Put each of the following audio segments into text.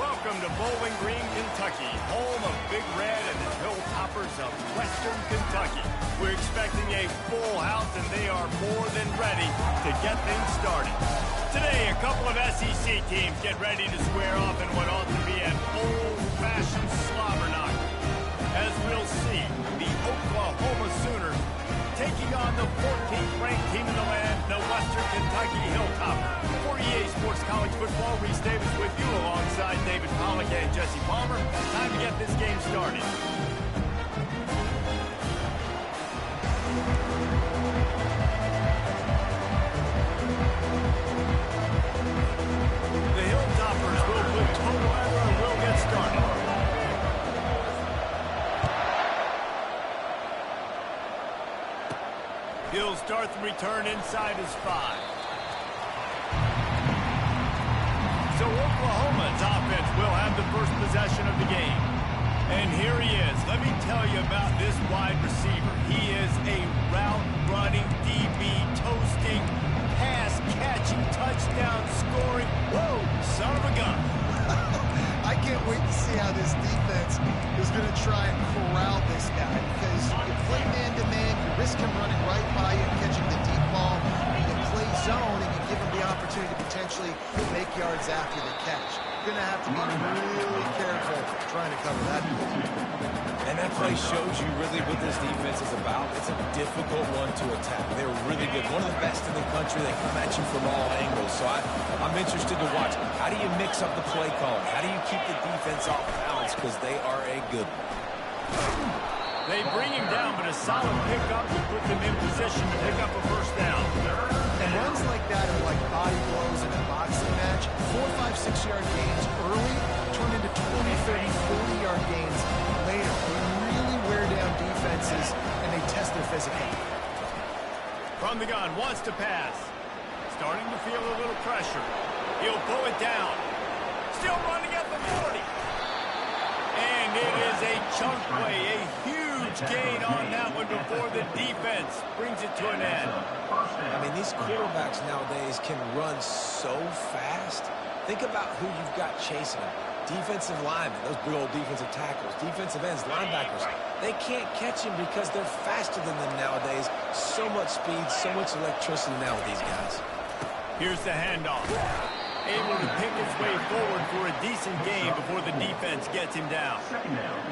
Welcome to Bowling Green, Kentucky, home of Big Red and the Hilltoppers of Western Kentucky. We're expecting a full house, and they are more than ready to get things started. Today, a couple of SEC teams get ready to square off in what ought to be an old-fashioned slobber knocker. As we'll see, the Oklahoma Sooners taking on the 14th ranked team in the land, the Western Kentucky Hilltoppers. For EA Sports College Football, Reese Davis with you alongside David Pollack and Jesse Palmer. Time to get this game started. The Hilltoppers will put total weather and will get started. He'll start the return inside his 5. So Oklahoma's offense will have the first possession of the game. And here he is. Let me tell you about this wide receiver. He is a route-running, DB, toasting, pass-catching, touchdown-scoring, whoa, son of a gun. I can't wait to see how this defense is going to try and corral this guy, because you play man-to-man, you risk him running right by you and catching the deep ball. You play zone, and you give him the opportunity to potentially make yards after the catch. You're going to have to be really careful trying to cover that. And that play shows you really what this defense is about. It's a difficult one to attack. They're really good. One of the best in the country. They come at you from all angles. So I'm interested to watch. How do you mix up the play calling? How do you keep the defense off balance? Because they are a good one. They bring him down, but a solid pickup to put them in position to pick up a first down. And runs like that are like body blows in a boxing match. 4, 5, 6-yard gains early turn into 20, 30, 40-yard gains later. They really wear down defenses, and they test their physicality. From the gun, wants to pass. Starting to feel a little pressure. He'll pull it down. Still running at the 40. And it is a chunk play, a huge gain on that one before the defense brings it to an end. I mean, these quarterbacks nowadays can run so fast. Think about who you've got chasing them. Defensive linemen, those big old defensive tackles, defensive ends, linebackers. They can't catch him because they're faster than them nowadays. So much speed, so much electricity now with these guys. Here's the handoff. Able to pick his way forward for a decent gain before the defense gets him down.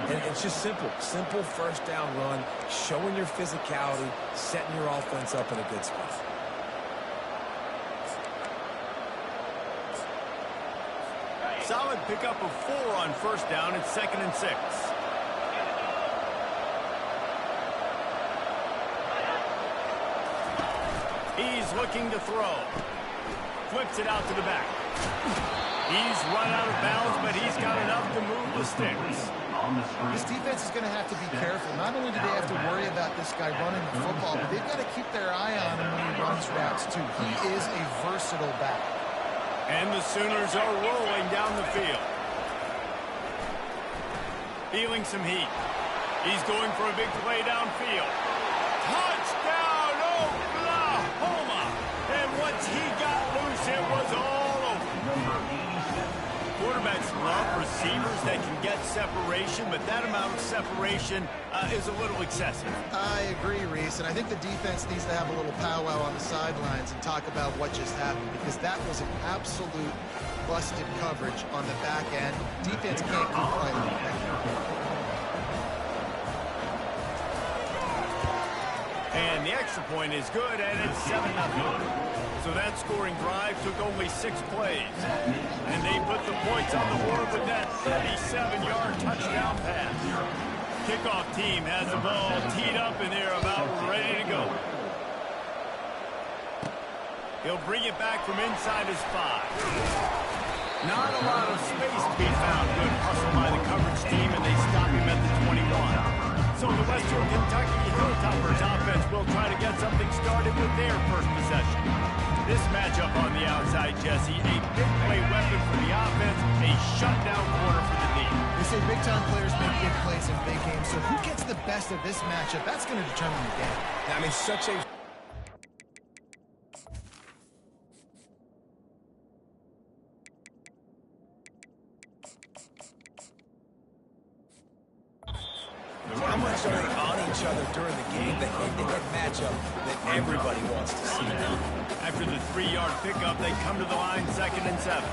And it's just simple first down run, showing your physicality, setting your offense up in a good spot. Solid pickup of 4 on first down. It's 2nd and 6. He's looking to throw. Flips it out to the back. He's run out of bounds, but he's got enough to move the sticks. This defense is going to have to be careful. Not only do they have to worry about this guy running the football, but they've got to keep their eye on him when he runs routes, too. He is a versatile back. And the Sooners are rolling down the field. Feeling some heat. He's going for a big play downfield. Touchdown, Oklahoma! And once he got loose, it was all over. Quarterbacks love receivers that can get separation, but that amount of separation is a little excessive. I agree, Reese, and I think the defense needs to have a little powwow on the sidelines and talk about what just happened, because that was an absolute busted coverage on the back end. Defense can't keep playing like that. And the extra point is good, and it's 7-0. So that scoring drive took only 6 plays. And they put the points on the board with that 37-yard touchdown pass. Kickoff team has the ball teed up, and they're about ready to go. He'll bring it back from inside his 5. Not a lot of space to be found. Good hustle by the coverage team, and they stop him at the 21. So the Western Kentucky Hilltoppers offense will try to get something started with their first possession. This matchup on the outside, Jesse, a big play weapon for the offense, a shutdown corner for the D. They say big-time players make big plays in big games, so who gets the best of this matchup, that's going to determine the game. I mean, such a... much are they on each other during the game, the head-to-head matchup that everybody wants to see now. After the 3-yard pickup, they come to the line 2nd and 7.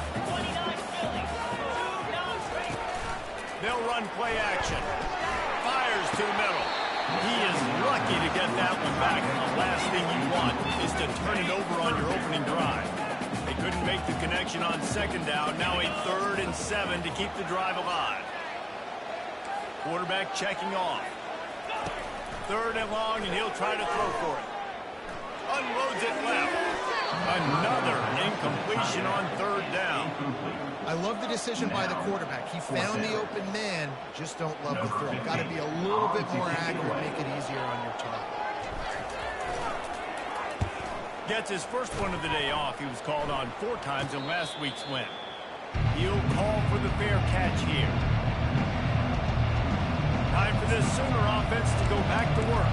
They'll run play action. Fires to the middle. He is lucky to get that one back, and the last thing you want is to turn it over on your opening drive. They couldn't make the connection on 2nd down. Now a 3rd and 7 to keep the drive alive. Quarterback checking off. 3rd and long, and he'll try to throw for it. Unloads it left. Another incompletion on 3rd down. I love the decision by the quarterback. He found the open man, just don't love the throw. Got to be a little bit more accurate, make it easier on your top. Gets his first one of the day off. He was called on 4 times in last week's win. He'll call for the fair catch here. Time for this Sooner offense to go back to work.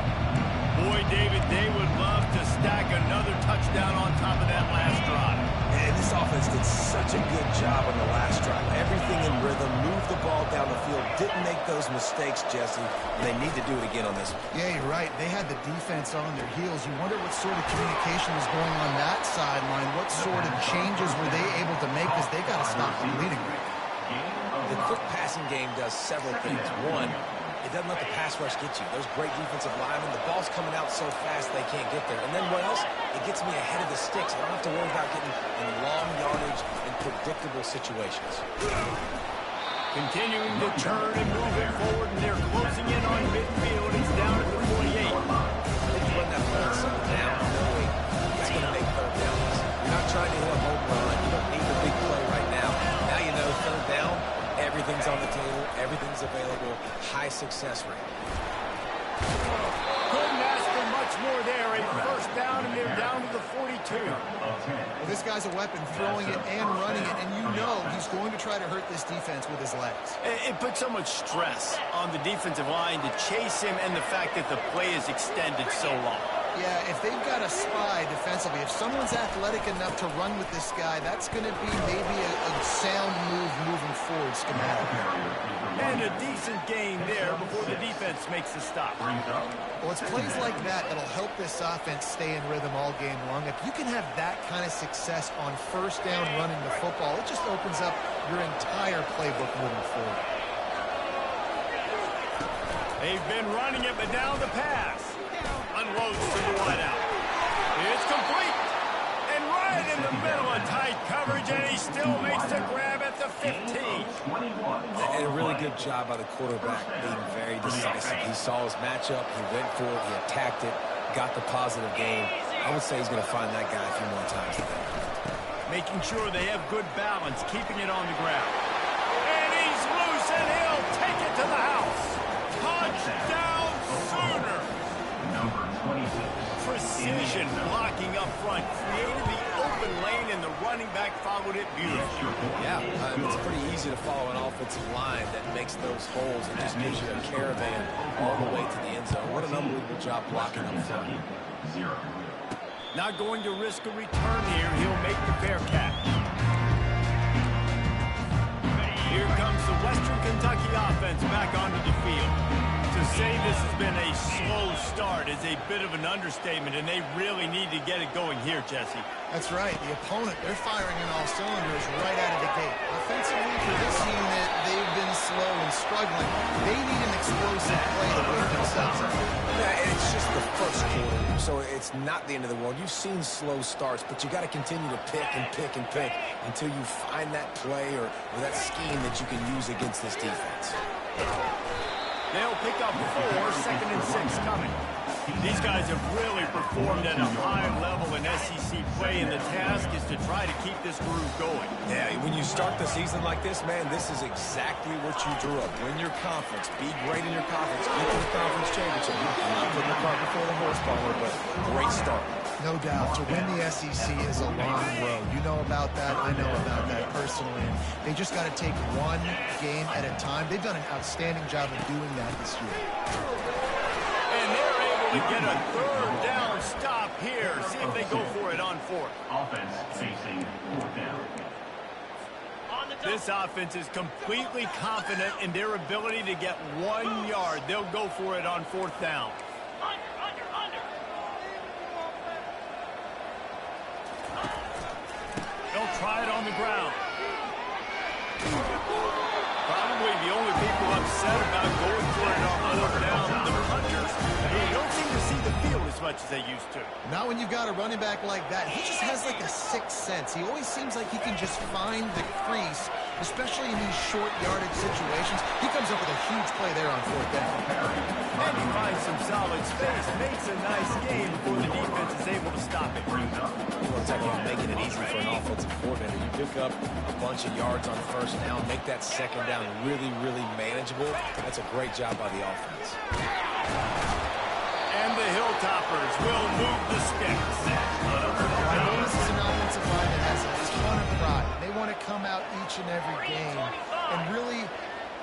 Boy, David, they would love to stack another touchdown on top of that last drive. And this offense did such a good job on the last drive. Everything in rhythm, moved the ball down the field, didn't make those mistakes, Jesse. And they need to do it again on this one. Yeah, you're right. They had the defense on their heels. You wonder what sort of communication was going on that sideline. What sort of changes were they able to make, because they got to stop the bleeding right now. The quick passing game does several things. One, it doesn't let the pass rush get you. Those great defensive linemen, the ball's coming out so fast they can't get there. And then what else? It gets me ahead of the sticks. I don't have to worry about getting in long yardage and predictable situations. Continuing to turn and move it forward, and they're closing in on midfield. It's down at the 48. They run that ball something down, knowing he's going to make 3rd down. You're not trying to hit a home run. You don't need the big play right now. Now you know 3rd down. Everything's on the table. Everything's available. High success rate. Couldn't ask for much more there. A 1st down, and they're down to the 42. Well, this guy's a weapon, throwing it and running it, and you know he's going to try to hurt this defense with his legs. It puts so much stress on the defensive line to chase him, and the fact that the play is extended so long. Yeah, if they've got a spy defensively, if someone's athletic enough to run with this guy, that's going to be maybe a sound move moving forward schematically. And a decent gain there before the defense makes the stop. Well, it's plays like that that'll help this offense stay in rhythm all game long. If you can have that kind of success on 1st down running the football, it just opens up your entire playbook moving forward. They've been running it, but now the pass. Unloads to the wideout. It's complete. And right in the middle of tight coverage, and he still makes the grab at the 15. And a really good job by the quarterback being very decisive. He saw his matchup, he went for it, he attacked it, got the positive gain. I would say he's going to find that guy a few more times today. Making sure they have good balance, keeping it on the ground. And he's loose, and he'll take it to the house. Touchdown, Sooner. Precision blocking up front, created the open lane, and the running back followed it beautifully. Yeah, it's pretty easy to follow an offensive line that makes those holes and just gives you a caravan all the way to the end zone. What an unbelievable job blocking up front. Not going to risk a return here. He'll make the fair catch. Here comes the Western Kentucky offense back onto the field. To say this has been a slow start is a bit of an understatement, and they really need to get it going here, Jesse. That's right. The opponent, they're firing in all cylinders right out of the gate. Offensively, for this unit, they've been slow and struggling. They need an explosive play to put themselves in. Yeah, and it's just the first quarter, so it's not the end of the world. You've seen slow starts, but you got to continue to pick and pick and pick until you find that play or that scheme that you can use against this defense. They'll pick up 4, 2nd and 6 coming. These guys have really performed at a high level in SEC play, and the task is to try to keep this groove going. Yeah, when you start the season like this, man, this is exactly what you drew up. Win your conference, be great in your conference, get to the conference championship. I'm not putting the cart before the horse, Palmer, but great start. No doubt. To win the SEC is a long road. You know about that. I know about that personally. And they just got to take one game at a time. They've done an outstanding job of doing that this year. And they're able to get a 3rd down stop here. See if they go for it on 4th. Offense facing 4th down. This offense is completely confident in their ability to get 1 yard. They'll go for it on 4th down. They'll try it on the ground. Probably the only people upset about going for it on 4th down, the punters. They don't seem to see the field as much as they used to. Not when you've got a running back like that. He just has like a sixth sense. He always seems like he can just find the crease, especially in these short yardage situations. He comes up with a huge play there on 4th down. And he finds some solid space, makes a nice game before the defense is able to stop it. Looks like you're making it easy for an offensive coordinator. You pick up a bunch of yards on 1st down, make that 2nd down really, really manageable. That's a great job by the offense. And the Hilltoppers will move the sticks. I know this is an offensive line that has a ton of pride. They want to come out each and every game and really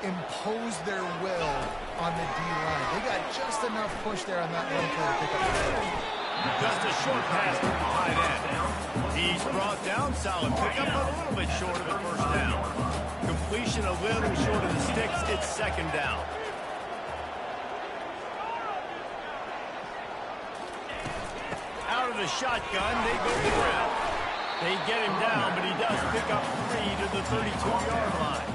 impose their will on the D-line. They got just enough push there on that run play to pick up the first. Just a short pass to the tight end. He's brought down, solid pickup, but a little bit short of the 1st down. Completion a little short of the sticks. It's 2nd down. Out of the shotgun, they go for it. They get him down, but he does pick up 3 to the 32-yard line.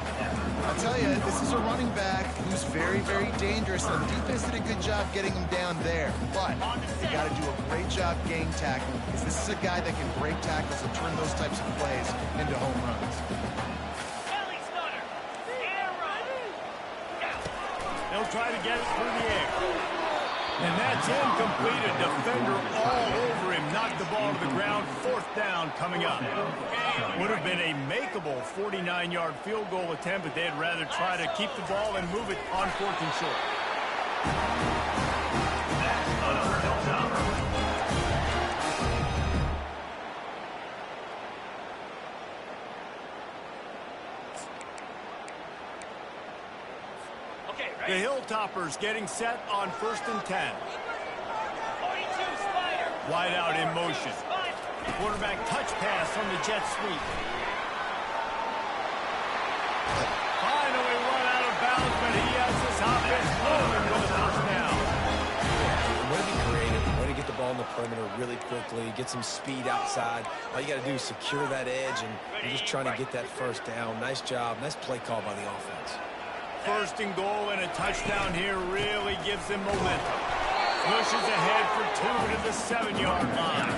I'll tell you, this is a running back who's very, very dangerous. The defense did a good job getting him down there, but they got to do a great job game tackling because this is a guy that can break tackles and turn those types of plays into home runs. They'll try to get it through the air. And that's incomplete. A defender all over him. Knocked the ball to the ground. 4th down coming up. Would have been a makeable 49-yard field goal attempt, but they'd rather try to keep the ball and move it on 4th and short. The Hilltoppers getting set on 1st and 10. Wide out in motion. Quarterback touch pass on the jet sweep. Finally run out of bounds, but he has this offense moving with the 1st down. Way to be creative, way to get the ball in the perimeter really quickly, get some speed outside. All you got to do is secure that edge, and you're just trying to get that 1st down. Nice job, nice play call by the offense. 1st and goal and a touchdown here really gives them momentum. Pushes ahead for 2 to the 7-yard line.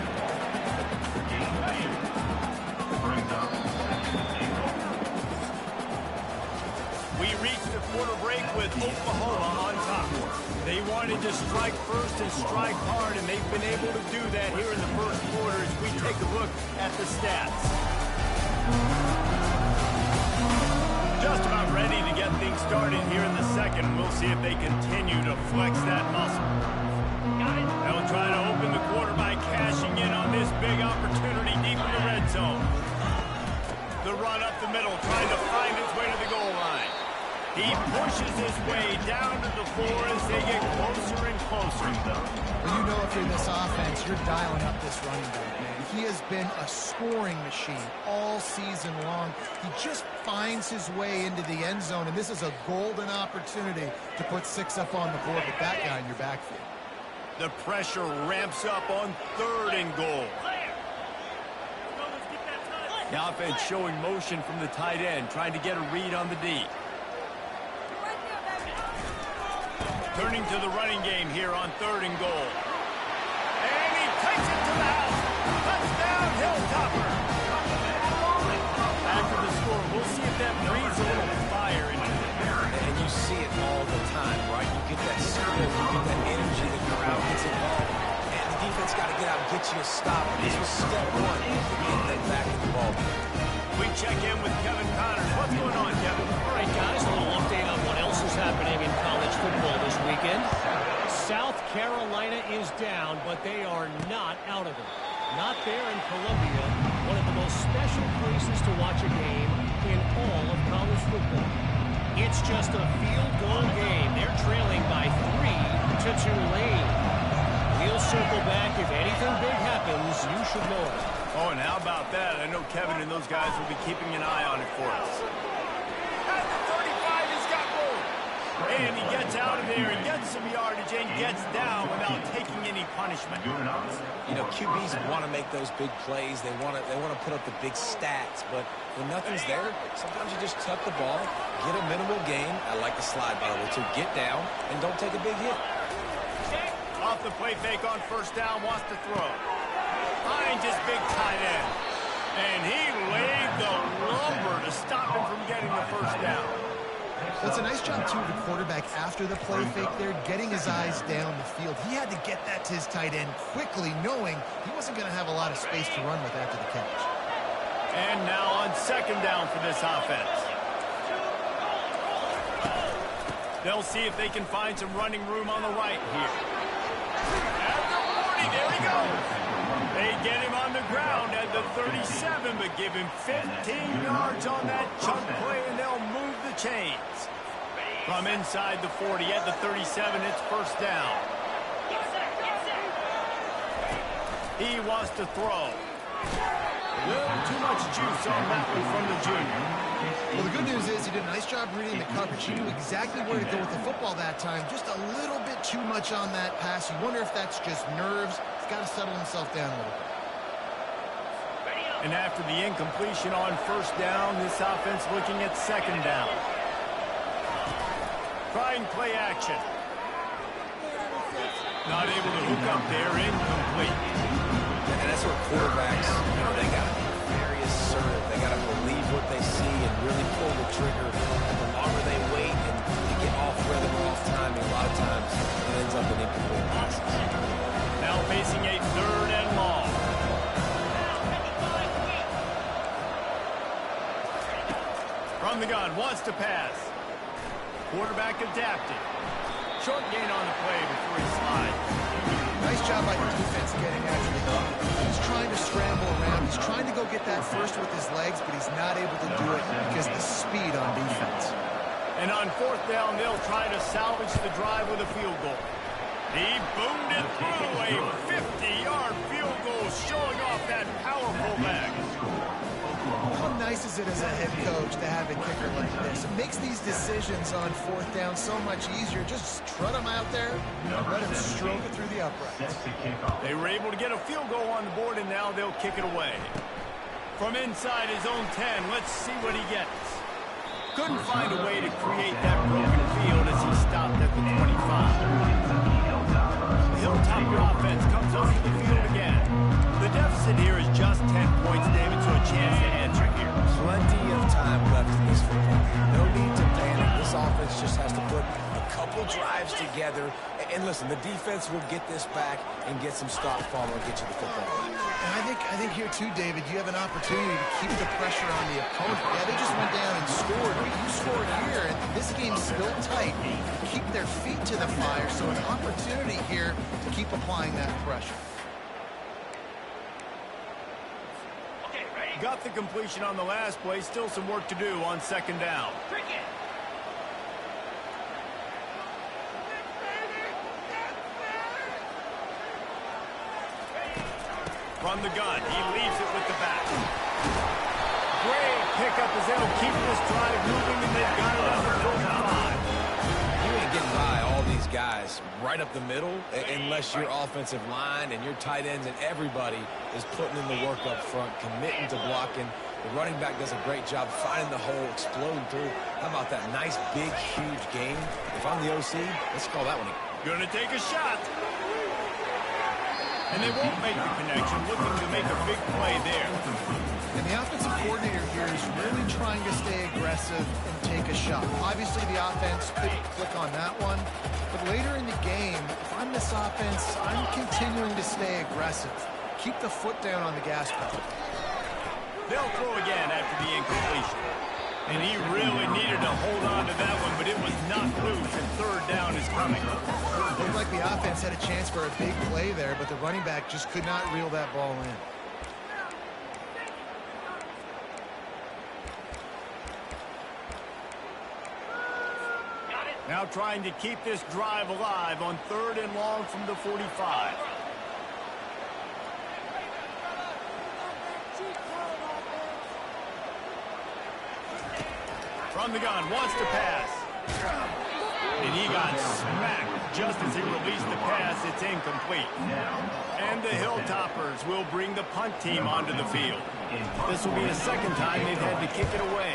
We reached the quarter break with Oklahoma on top. They wanted to strike first and strike hard, and they've been able to do that here in the 1st quarter as we take a look at the stats. Just about ready to get things started here in the 2nd. We'll see if they continue to flex that muscle. They'll try to open the quarter by cashing in on this big opportunity deep in the red zone. The run up the middle, trying to find its way to the goal line. He pushes his way down to the floor as they get closer and closer. Well, you know if you're this offense, you're dialing up this running back, man. He has been a scoring machine all season long. He just finds his way into the end zone, and this is a golden opportunity to put 6 up on the board with that guy in your backfield. The pressure ramps up on 3rd and goal. The offense showing motion from the tight end, trying to get a read on the D. Turning to the running game here on 3rd and goal. And he takes it to the house. Touchdown, Hilltopper. After the score, we'll see if that breathes a little fire into it. And you see it all the time, right? You get that spirit, you get that energy, the crowd gets involved, and the defense got to get out and get you a stop. This was step 1 to get them back in the ball game. We check in with Kevin Connors. What's going on, Kevin? All right, guys, a little update on what else is happening in college football this weekend. South Carolina is down, but they are not out of it. Not there in Columbia, one of the most special places to watch a game in all of college football. It's just a field goal game. They're trailing by 3 to Tulane. We'll circle back. If anything big happens, you should know it. Oh, and how about that? I know Kevin and those guys will be keeping an eye on it for us. At the 35, he's got room. And he gets out of there and gets some yardage and gets down without taking any punishment. You know, QBs want to make those big plays. They want to put up the big stats. But when nothing's there, sometimes you just tuck the ball, get a minimal gain. I like the slide, by the way, to get down and don't take a big hit. Off the play fake on first down, wants to throw. Finds his big tight end. And he laid the lumber to stop him from getting the first down. Well, it's a nice job, too, of the quarterback after the play fake there, getting his eyes down the field. He had to get that to his tight end quickly, knowing he wasn't going to have a lot of space to run with after the catch. And now on second down for this offense. They'll see if they can find some running room on the right here. After 40, there he goes. They get him on the ground at the 37, but give him 15 yards on that chunk play, and they'll move the chains. From inside the 40 at the 37, it's first down. He wants to throw. A little too much juice on that one from the junior. Well, the good news is he did a nice job reading the coverage. He knew exactly where to go with the football that time. Just a little bit too much on that pass. You wonder if that's just nerves. He's got to settle himself down a little bit. And after the incompletion on first down, this offense looking at second down. Trying play action. Not able to hook up there, incomplete. And that's where quarterbacks, they got to be very assertive. They got to believe what they see and really pull the trigger. The longer they wait and they get off rhythm or off timing, a lot of times it ends up in incomplete passes. Now facing a third and long. From the gun, wants to pass. Quarterback adapted. Short gain on the play before he slides. Nice job by the defense getting after the ball. He's trying to scramble around. He's trying to go get that first with his legs, but he's not able to do it because of the speed on defense. And on fourth down, they'll try to salvage the drive with a field goal. He boomed it through a 50-yard field goal, showing off that powerful leg. How nice is it as a head coach to have a kicker like this? It makes these decisions on fourth down so much easier. Just trot him out there and let him stroke it through the uprights. They were able to get a field goal on the board, and now they'll kick it away. From inside his own 10, let's see what he gets. Couldn't find a way to create that broken field as he stopped at the 25. The Hilltop offense comes over the field again. The deficit here is just 10 points, David, so a chance to answer here. Plenty of time left in this football. No need to panic. This offense just has to put a couple drives together. And listen, the defense will get this back and get some stops, Palmer, and get you the football. And I think here too, David, you have an opportunity to keep the pressure on the opponent. Yeah, they just went down and scored, but you scored here, and this game's still tight. Keep their feet to the fire, so an opportunity here to keep applying that pressure. Got the completion on the last play. Still some work to do on second down. From the gun, he leaves it with the back. Great pickup as they'll keep this drive moving, and they've got it on the 45. You ain't getting by all these guys right up the middle unless your offensive line and your tight ends and everybody is putting in the work up front, committing to blocking. The running back does a great job finding the hole, exploding through. How about that nice, big, huge game? If I'm the OC, let's call that one. Gonna take a shot. And they won't make the connection, looking to make a big play there. And the offensive coordinator here is really trying to stay aggressive and take a shot. Obviously, the offense couldn't click on that one. But later in the game, if I'm this offense, I'm continuing to stay aggressive. Keep the foot down on the gas pedal. They'll throw again after the incompletion. And he really needed to hold on to that one, but it was knocked loose, and third down is coming. Looked like the offense had a chance for a big play there, but the running back just could not reel that ball in. Now trying to keep this drive alive on third and long from the 45. From the gun, wants to pass. And he got smacked just as he released the pass. It's incomplete. And the Hilltoppers will bring the punt team onto the field. This will be the second time they've had to kick it away.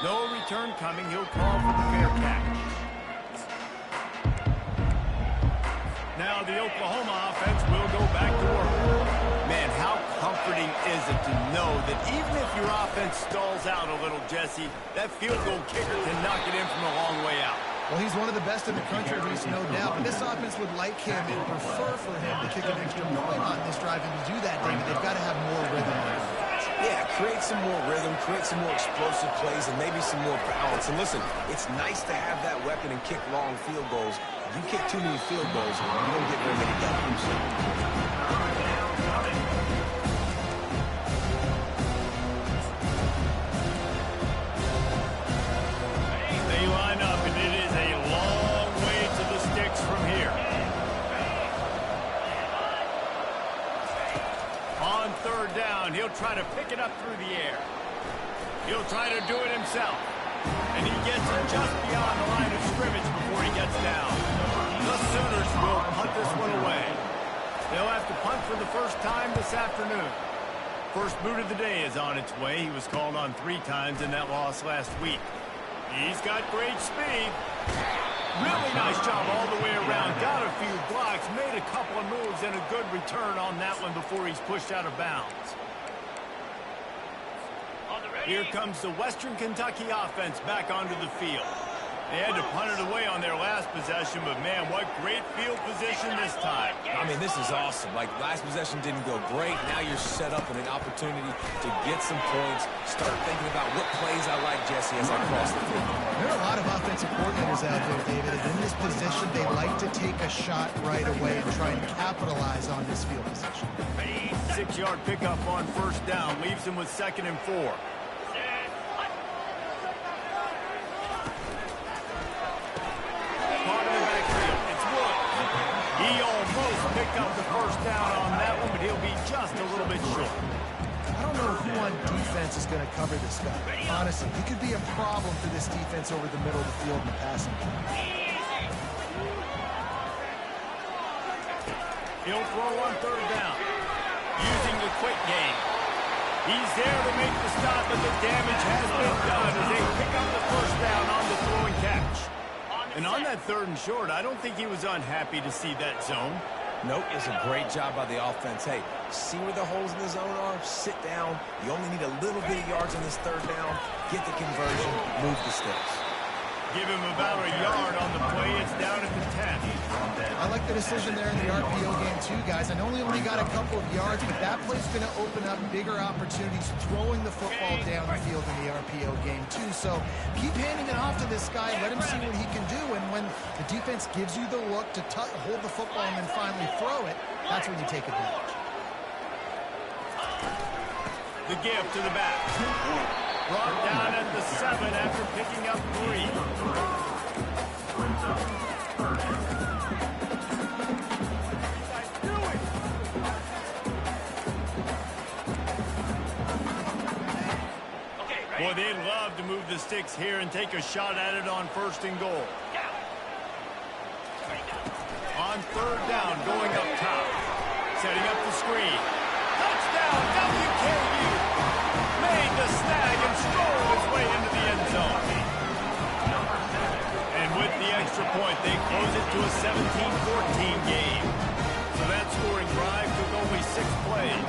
No return coming. He'll call for the fair catch. Now the Oklahoma offense will go back to work. Man, how comforting is it to know that even if your offense stalls out a little, Jesse, that field goal kicker can knock it in from a long way out. Well, he's one of the best in the country, Reese, no doubt. But this offense would like him and prefer for him to kick an extra point on this drive. And to do that, David, they've got to have more rhythm on offense. Yeah, create some more rhythm, create some more explosive plays, and maybe some more balance. And listen, it's nice to have that weapon and kick long field goals. If you kick too many field goals, you don't get very many W's. They line up, and it is a long way to the sticks from here. On third down, he'll try to pick it up through the air. He'll try to do it himself. And he gets it just beyond the line of scrimmage before he gets down. The Sooners will punt this one away. They'll have to punt for the first time this afternoon. First boot of the day is on its way. He was called on 3 times in that loss last week. He's got great speed. Really nice job all the way around. Got a few blocks, made a couple of moves, and a good return on that one before he's pushed out of bounds. Here comes the Western Kentucky offense back onto the field. They had to punt it away on their last possession, but man, what great field position this time. I mean, this is awesome. Like, last possession didn't go great. Now you're set up with an opportunity to get some points. Start thinking about what plays I like, Jesse, as I cross the field. There are a lot of offensive coordinators out there, David, and in this position, they like to take a shot right away and try and capitalize on this field position. 6-yard pickup on first down leaves him with 2nd and 4. He almost picked up the first down on that one, but he'll be just a little bit short. I don't know who on defense is going to cover this guy. Honestly, he could be a problem for this defense over the middle of the field in the passing game. He'll throw on third down, using the quick game. He's there to make the stop, but the damage has been done as they pick up the first down on the throw and catch. And on that 3rd and short, I don't think he was unhappy to see that zone. Nope, it's a great job by the offense. Hey, see where the holes in the zone are? Sit down. You only need a little bit of yards on this 3rd down. Get the conversion. Move the sticks. Give him about a yard on the play. It's down at the 10. I like the decision there in the RPO game too, guys. I know he only got a couple of yards, but that play's going to open up bigger opportunities throwing the football down the field in the RPO game too. So keep handing it off to this guy. Let him see what he can do. And when the defense gives you the look to hold the football and then finally throw it, that's when you take advantage. The give to the back. Brought down at the 7 after picking up 3. Boy, they'd love to move the sticks here and take a shot at it on 1st and goal. On 3rd down, going up top. Setting up the screen. Touchdown, WKU! Made the snag and strolled his way into the end zone. And with the extra point, they close it to a 17-14 game. So that scoring drive took only 6 plays.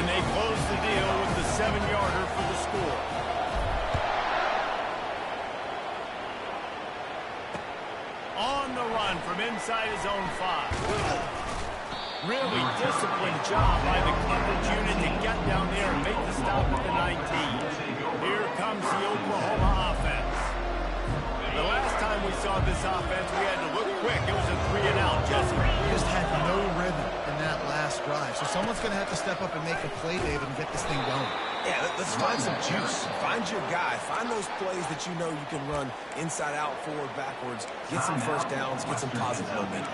And they close the deal with the 7-yarder for the score. On the run from inside his own 5. Really disciplined job by the coverage unit to get down there and make the stop at the 19. Here comes the Oklahoma offense. The last time we saw this offense, we had to look quick. It was a 3-and-out, Jesse. Just had no rhythm in that last drive. So someone's going to have to step up and make a play, David, and get this thing going. Yeah, let's find some juice. Find your guy. Find those plays that you know you can run inside out, forward, backwards. Get some first downs. Get some positive momentum.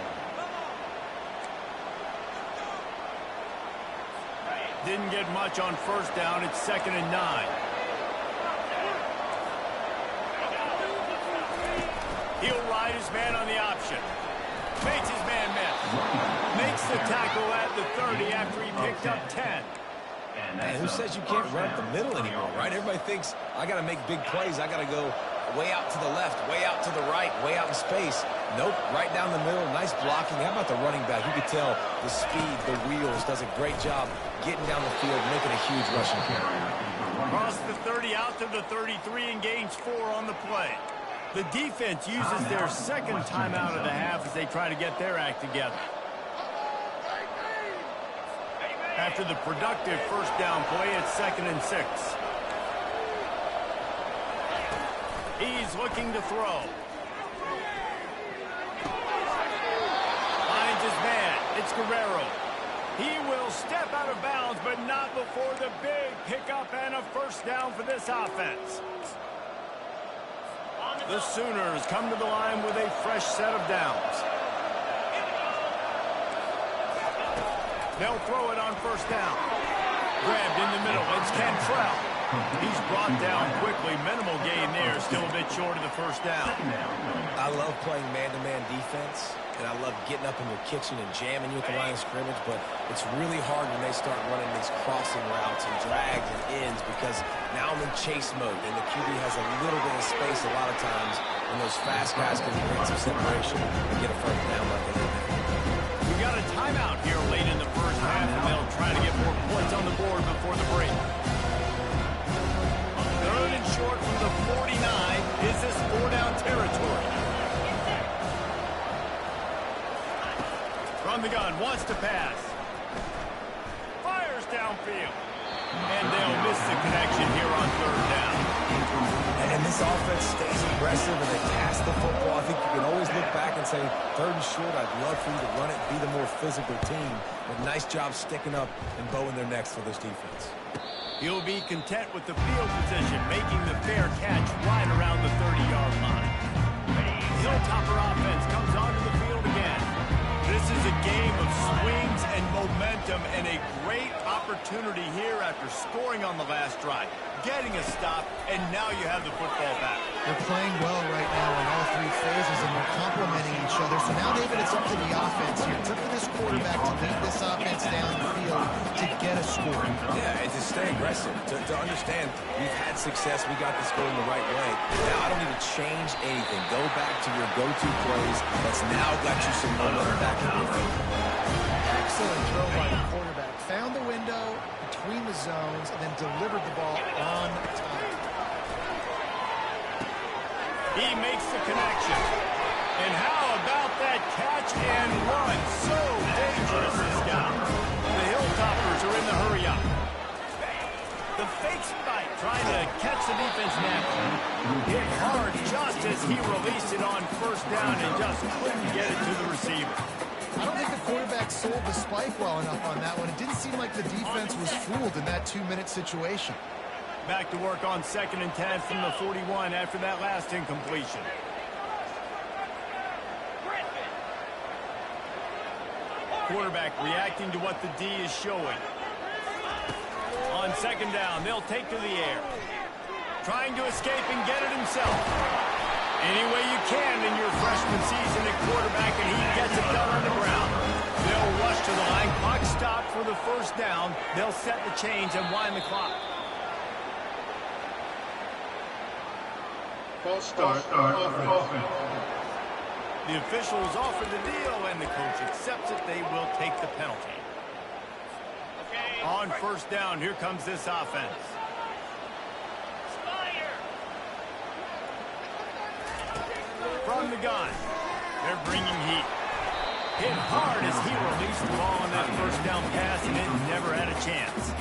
Didn't get much on first down. It's 2nd and 9. He'll ride his man on the option. Makes his man miss. Makes the tackle at the 30 after he picked up 10. Man, who says you can't run up the middle anymore, right? Everybody thinks I got to make big plays. I got to go way out to the left, way out to the right, way out in space. Nope, right down the middle. Nice blocking. How about the running back? You could tell the speed, the wheels, does a great job getting down the field, making a huge rushing play. Across the 30 out to the 33 and gains 4 on the play. The defense uses their second timeout of the half as they try to get their act together. After the productive first down play, it's 2nd and 6. He's looking to throw. Finds his man. It's Guerrero. He will step out of bounds, but not before the big pickup and a first down for this offense. The Sooners come to the line with a fresh set of downs. They'll throw it on first down. Grabbed in the middle. It's Cantrell. He's brought down quickly. Minimal gain there. Still a bit short of the first down. I love playing man-to-man defense, and I love getting up in your kitchen and jamming you at the line of scrimmage, but it's really hard when they start running these crossing routes and drags and ends because now I'm in chase mode, and the QB has a little bit of space a lot of times, and those fast guys can create some separation and get a first down like they did. We got a timeout here late in the first half, and they'll try to get more points on the board before the break. 3rd and short from the 49. Is this 4-down territory? From the gun, wants to pass. Fires downfield. And they'll miss the connection here on 3rd down. And this offense stays aggressive and they pass the football. I think you can always look back and say, 3rd and short, I'd love for you to run it, be the more physical team. But nice job sticking up and bowing their necks for this defense. He'll be content with the field position, making the fair catch right around the 30-yard line. Hilltopper offense comes onto the field again. This is a game of swings and momentum and a great opportunity here after scoring on the last drive, getting a stop, and now you have the football back. They're playing well right now in all 3 phases, and they're complementing each other. So now, David, it's up to the offense here. It's up to this quarterback to lead this offense down the field to get a score. Yeah, and to stay aggressive, to understand we've had success, we got this going the right way. Now I don't need to change anything. Go back to your go-to plays. That's now got you some momentum back in your feet. Excellent throw by the quarterback. Found the window between the zones and then delivered the ball on time. He makes the connection. And how about that catch and run? So dangerous, this guy. The Hilltoppers are in the hurry-up. The fake spike trying to catch the defense nap. Hit hard just as he released it on first down and just couldn't get it to the receiver. I don't think the quarterback sold the spike well enough on that one. It didn't seem like the defense was fooled in that 2-minute situation. Back to work on 2nd and 10 from the 41 after that last incompletion. Quarterback reacting to what the D is showing. On 2nd down, they'll take to the air. Trying to escape and get it himself. Any way you can in your freshman season at quarterback, and he gets it done on the ground. They'll rush to the line. Clock stopped for the first down. They'll set the chains and wind the clock. False start offense. The officials offer the deal, and the coach accepts it. They will take the penalty. On first down, here comes this offense. From the gun, they're bringing heat. Hit hard as he released the ball on that first down pass, and it never had a chance.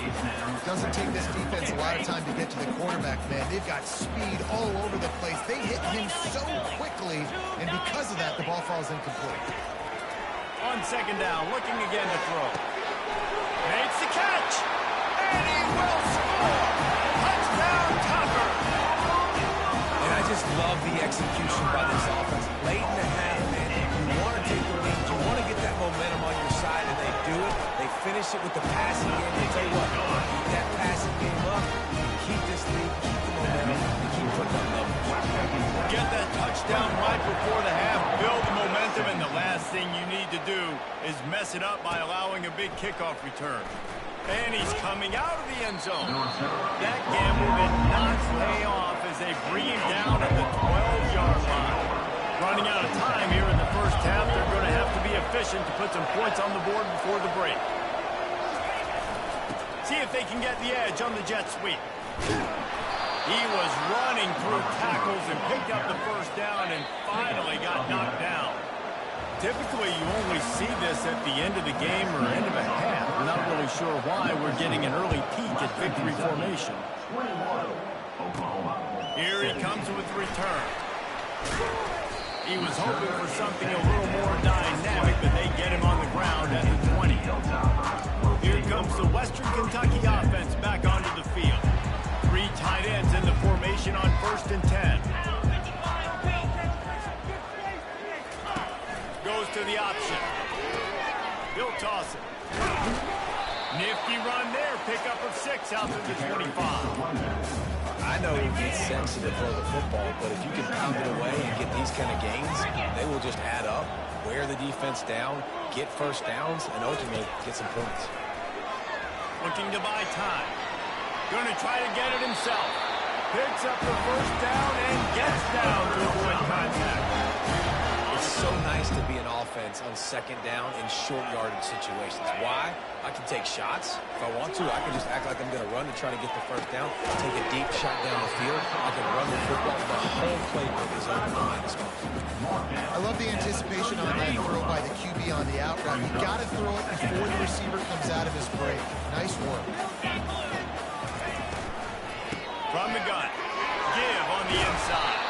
Doesn't take this defense a lot of time to get to the quarterback, man. They've got speed all over the place. They hit him so quickly, and because of that, the ball falls incomplete. On 2nd down, looking again to throw. Makes the catch, and he will score. Touchdown, Topper. And I just love the execution by this offense. Late in the half, man, you want to take the lead. You want to get that momentum on your side, and they do it. They finish it with the passing game. I'll tell you what, keep that passing game up, keep this lead, keep the momentum, and keep putting up numbers. Get that touchdown right before the half, build the momentum, and the last thing you need to do is mess it up by allowing a big kickoff return. And he's coming out of the end zone. That gamble did not pay off as they bring him down at the 12-yard line. Running out of time here in the first half, they're going to have to be efficient to put some points on the board before the break. See if they can get the edge on the jet sweep. He was running through tackles and picked up the first down and finally got knocked down. Typically, you only see this at the end of the game or end of a half. I'm not really sure why we're getting an early peek at victory formation. Here he comes with return. He was hoping for something a little more dynamic, but they get him on the ground at the 20. Here comes the Western Kentucky offense back onto the field. 3 tight ends in the formation on 1st and 10. Goes to the option. He'll toss it. Nifty run there. Pickup of 6 out to the 25. I know it gets sensitive for the football, but if you can pound it away and get these kind of gains, they will just add up, wear the defense down, get first downs, and ultimately get some points. Looking to buy time. Going to try to get it himself. Picks up the first down and gets down to avoid contact. It's so nice to be an offense on 2nd down in short yardage situations. Why? I can take shots. If I want to, I can just act like I'm going to run to try to get the first down, take a deep shot down the field. I can run the football. The whole playbook is open behind the spot. I love the anticipation on that throw by the QB on the out route. You got to throw it before the receiver comes out of his break. Nice work. From the gun. Give on the inside.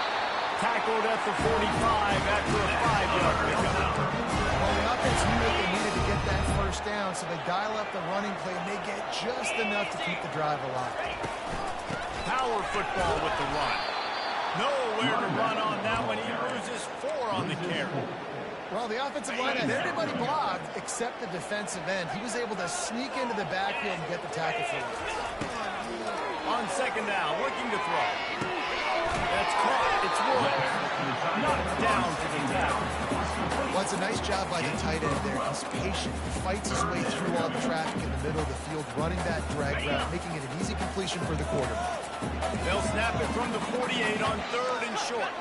Tackled at the 45 after a 5-yard pickup. Well, the offense knew that they needed to get that first down, so they dial up the running play, and they get just enough to keep the drive alive. Power football with the run. Nowhere to run on that one. He loses 4 on the carry. Well, the offensive line had everybody blocked except the defensive end. He was able to sneak into the backfield and get the tackle for him. On 2nd down, looking to throw. That's caught. It's Woods. Knocked down to the tackle. Well, it's a nice job by the tight end there. He's patient. He fights his way through all the traffic in the middle of the field, running that drag route, making it an easy completion for the quarterback. They'll snap it from the 48 on 3rd and short.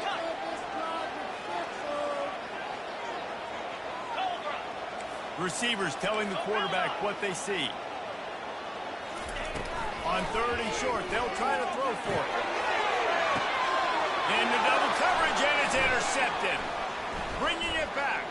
Receivers telling the quarterback what they see. On 3rd and short, they'll try to throw for it. Into double coverage, and it's intercepted. Bringing it back.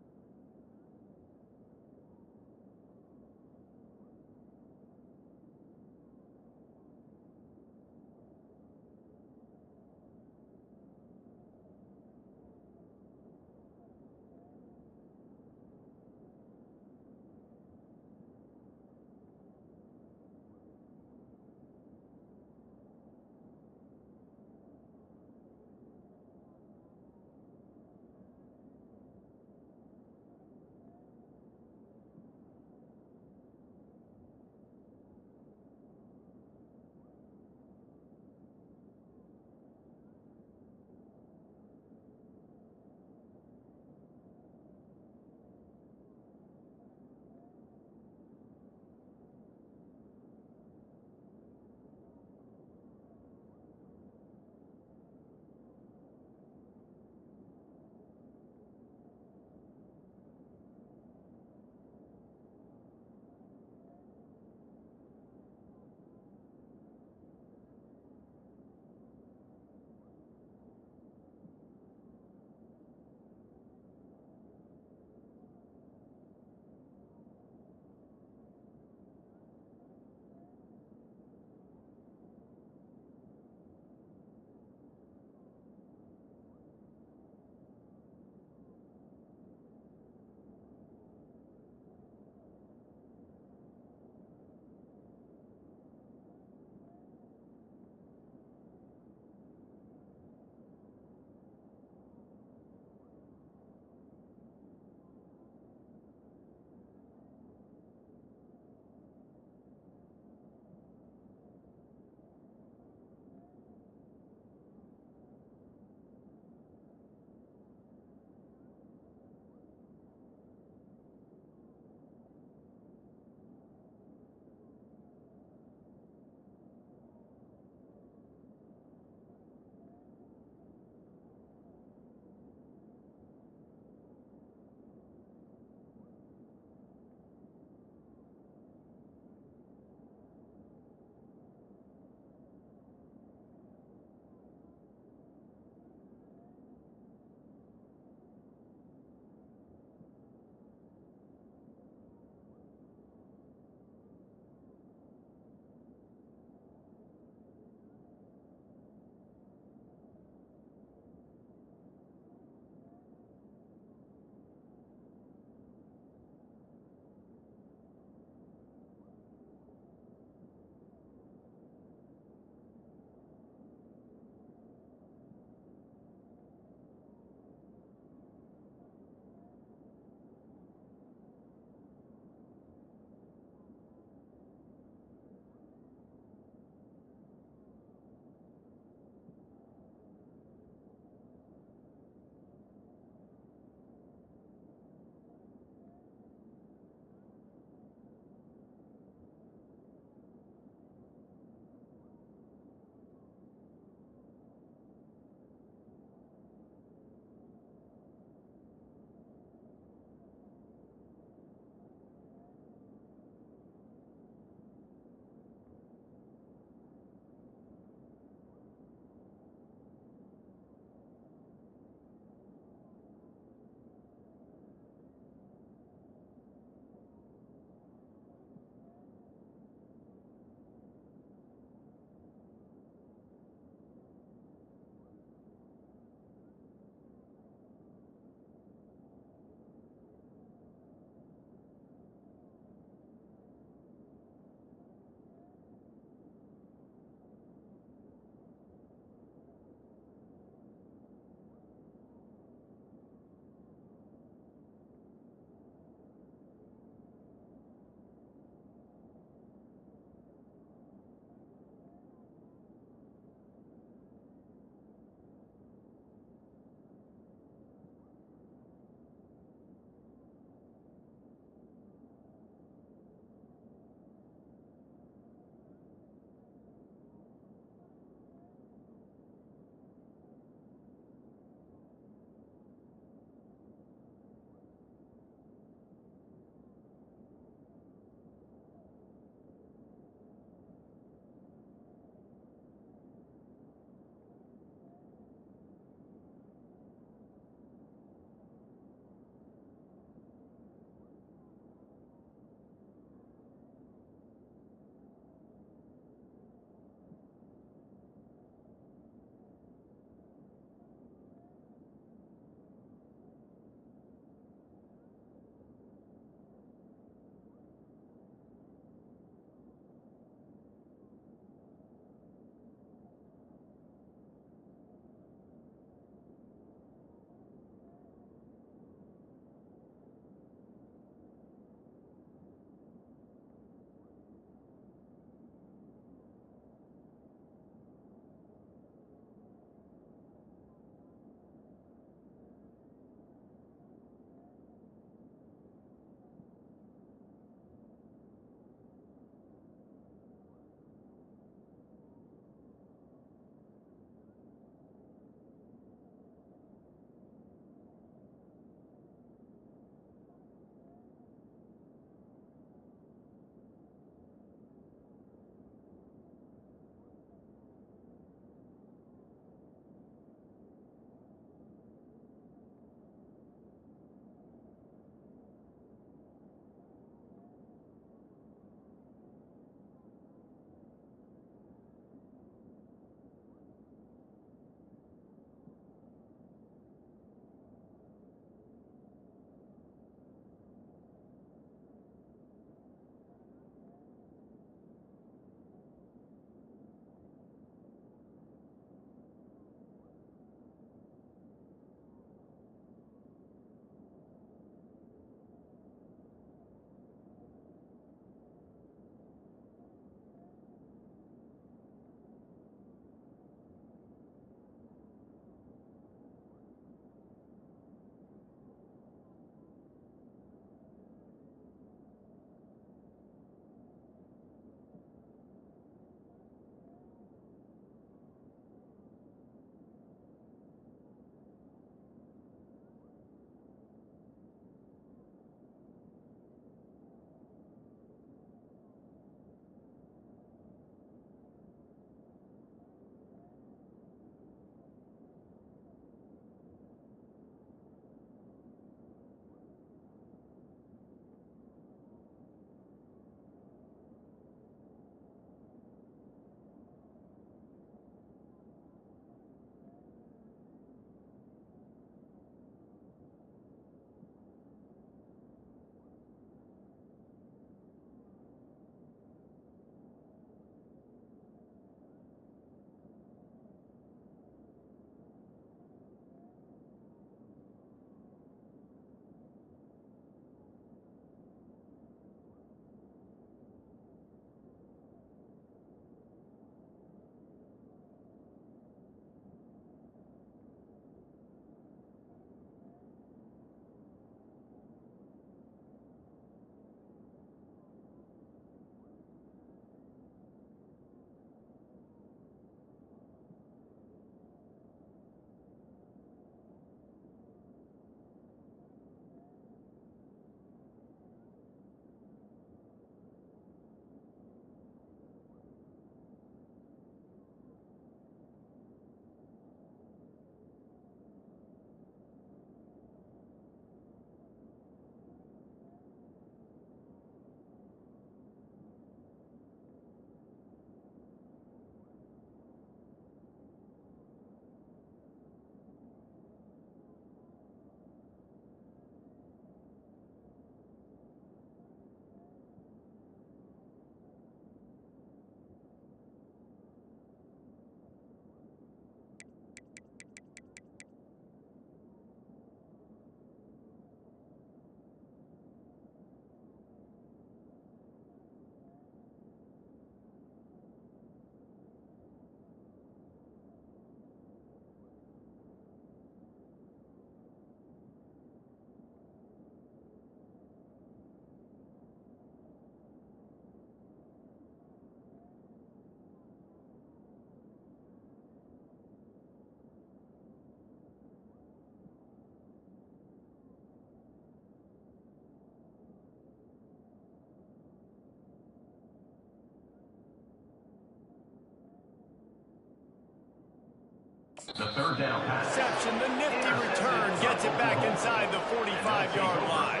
third down pass. Reception, the nifty return gets it back inside the 45-yard line.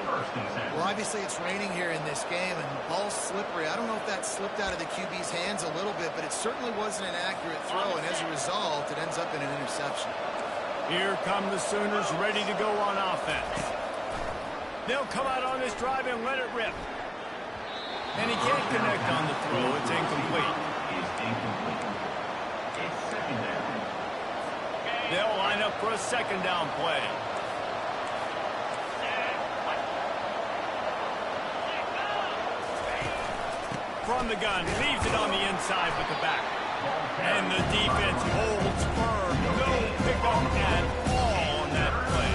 Well, obviously it's raining here in this game, and the ball's slippery. I don't know if that slipped out of the QB's hands a little bit, but it certainly wasn't an accurate throw, and as a result, it ends up in an interception. Here come the Sooners ready to go on offense. They'll come out on this drive and let it rip. And he can't connect on the throw. It's incomplete. It's second down. They'll line up for a second down play. From the gun, leaves it on the inside with the back. And the defense holds firm. No pickup at all on that play.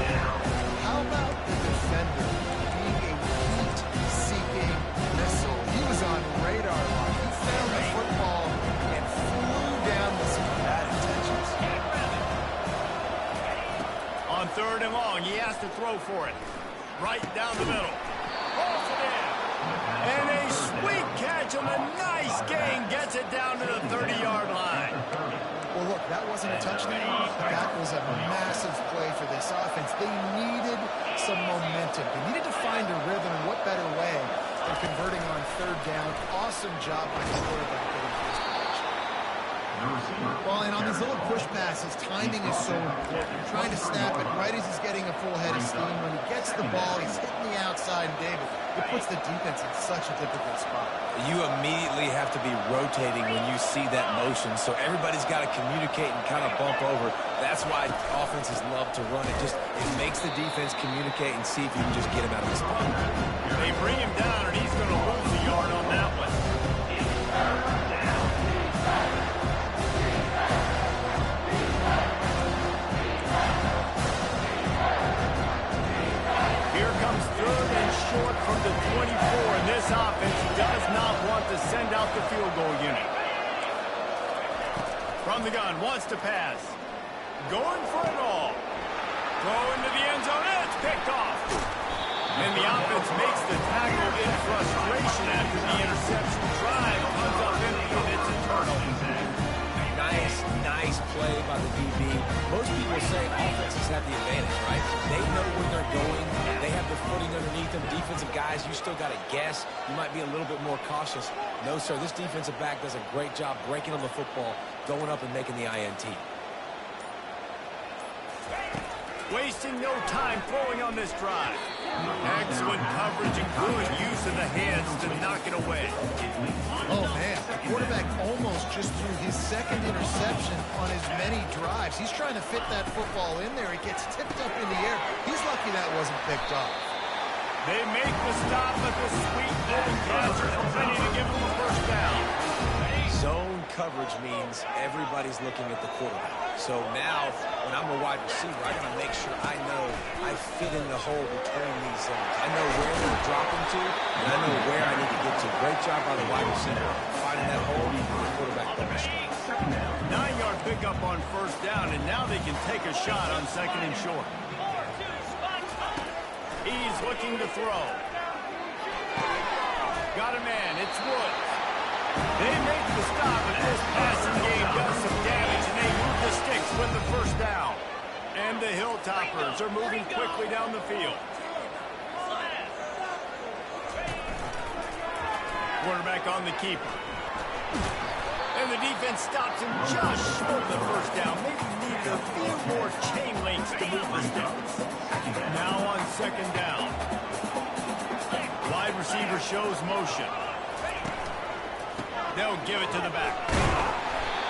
How about the defender being a heat-seeking missile? He was on radar line. He found the football and flew down with some bad intentions. On third and long, he has to throw for it. Right down the middle. Pulls it in. And a sweet catch on a nice gain gets it down to the 30-yard line. Well, look, that wasn't a touchdown. That was a massive play for this offense. They needed some momentum. They needed to find a rhythm, and what better way than converting on third down. Awesome job by the quarterback getting to this position. Well, and on these little push passes, timing is so important. You're trying to snap it right as he's getting a full head of steam. When he gets the ball, he's hitting the outside, and David, it puts the defense in such a difficult spot. You immediately have to be rotating when you see that motion, so everybody's got to communicate and kind of bump over. That's why offenses love to run it. It makes the defense communicate and see if you can just get him out of the spot. They bring him down, and he's going to lose a yard on that one. Here comes third and short from the 24, and this offense does not want to send out the field goal unit. From the gun, wants to pass. Going for it all. Throw into the end zone, and it's picked off. And the offense makes the tackle in frustration after the interception. Drive comes up empty, and it's a turnover. Nice play by the DB. Most people say offenses have the advantage, right? They know where they're going. They have the footing underneath them. Defensive guys, you still got to guess. You might be a little bit more cautious. No, sir, this defensive back does a great job breaking on the football, going up and making the INT. Wasting no time throwing on this drive. Excellent coverage and good use of the hands to knock it away. Oh, man, the quarterback almost just threw his second interception on as many drives. He's trying to fit that football in there. It gets tipped up in the air. He's lucky that wasn't picked off. They make the stop, but the sweet little catchers are ready to give them a first down. Zone coverage means everybody's looking at the quarterback. So now, when I'm a wide receiver, I got to make sure I know I fit in the hole between these zones. I know where they're dropping to, and I know where I need to get to. Great job by the wide receiver. Finding that hole, the quarterback punished. 9-yard pickup on first down, and now they can take a shot on second and short. He's looking to throw. Got a man. It's Woods. They make the stop, and this passing game does some damage, and they move the sticks with the first down. And the Hilltoppers are moving quickly down the field. Quarterback on the keeper. And the defense stops him just short of the first down. Maybe needed a few more chain links to move the sticks. Now on second down. Wide receiver shows motion. They'll give it to the back.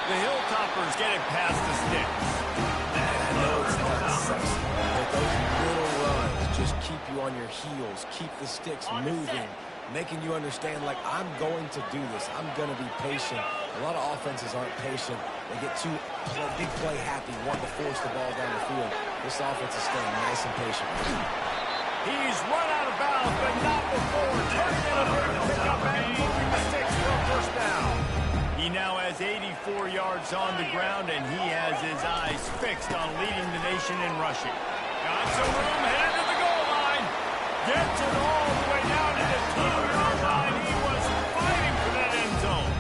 The Hilltoppers get it past the sticks. I know it's not sexy, but those little runs just keep you on your heels, keep the sticks moving, making you understand, like, I'm going to do this. I'm going to be patient. A lot of offenses aren't patient. They get too big play happy, wanting to force the ball down the field. This offense is staying nice and patient. He's run out of bounds, but not before turning it over to pick up and moving the sticks for a first down. He now has 84 yards on the ground, and he has his eyes fixed on leading the nation in rushing. Got some room, headed to the goal line. Gets it all the way down to the 2-yard line. He was fighting for that end zone.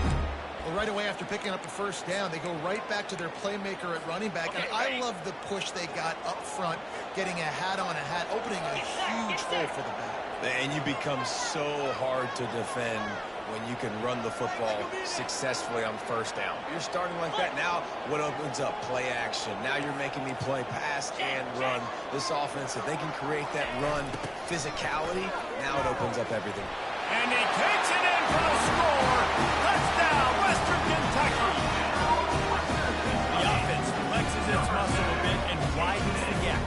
Well, right away after picking picking up a first down. They go right back to their playmaker at running back. And I love the push they got up front, getting a hat on a hat, opening a huge hole for the back. And you become so hard to defend when you can run the football successfully on first down. You're starting like that. Now what opens up? Play action. Now you're making me play pass and run. This offense, if they can create that run physicality, now it opens up everything. And he takes it in for the score. Touchdown, Western Kentucky. The offense flexes its muscle a bit and widens the gap.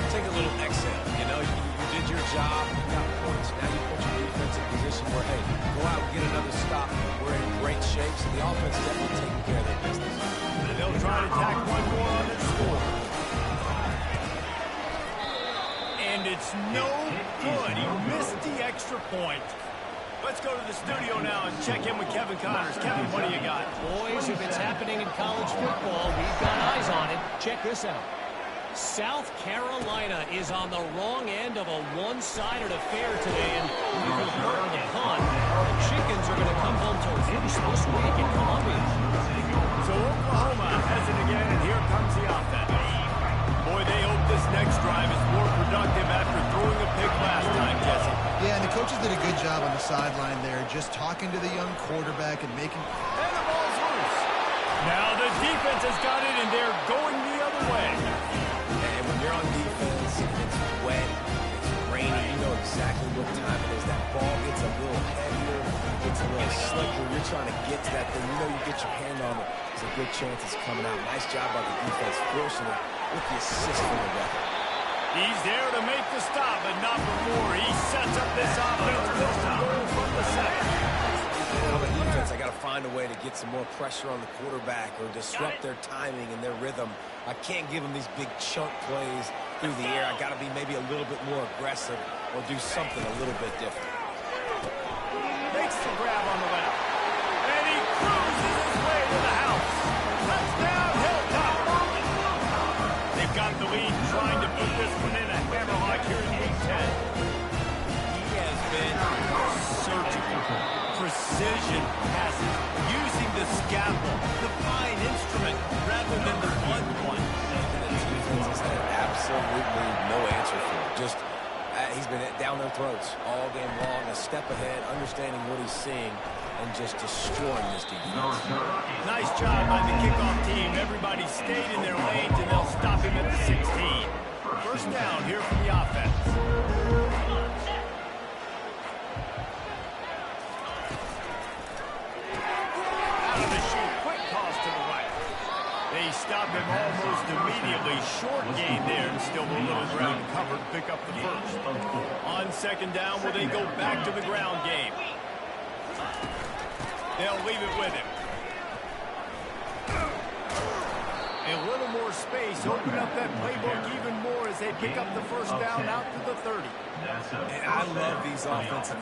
Take a little exhale. You know, you did your job. You got points. Now you put your defense in position where, hey, go out and get another stop. We're in great shape, so the offense is definitely taking care of their business. And they'll try to tack one more on their score. And it's no good. He missed the extra point. Let's go to the studio now and check in with Kevin Connors. Kevin, what do you got? Boys, if it's happening in college football, we've got eyes on it. Check this out. South Carolina is on the wrong end of a one-sided affair today, and you can hurt the pun. The Chickens are going to come home to roost this week in Columbia. So Oklahoma has it again, and here comes the offense. Boy, they hope this next drive is more productive after throwing a pick last time, Jesse. Yeah, and the coaches did a good job on the sideline there, just talking to the young quarterback and making... And the ball's loose. Now the defense has got it, and they're going the other way. And when you're on defense, it's wet, it's rainy, you know exactly what time it is. That ball gets a little heavier, gets a little slicker. You're trying to get to that thing. You know you get your hand on it. There's a good chance it's coming out. Nice job by the defense, forcing it with the assist from the ref. He's there to make the stop, but not before. He sets up this offense with some goal from the second. On the defense, I got to find a way to get some more pressure on the quarterback or disrupt their timing and their rhythm. I can't give them these big chunk plays through the air. I got to be maybe a little bit more aggressive or do something a little bit different. Makes the grab on the left. And he cruises his way to the house. Touchdown, Hilltop. They've got the lead, trying to put this one in a hammerlock here in Week 10. He has been surgical. Precision passes, using the scalpel, the fine instrument, rather than the blunt one. And the defense has had absolutely no answer for it. Just, he's been down their throats all game long, a step ahead, understanding what he's seeing, and just destroying this defense. Nice job by the kickoff team. Everybody stayed in their lanes, and they'll stop him at the 16. First down here from the offense. Stop him almost immediately. Short gain there, and still a little ground covered to pick up the first. On second down, will they go back to the ground game? They'll leave it with him. A little more space, open up that playbook even more as they pick up the first down out to the 30. And I love these offensive...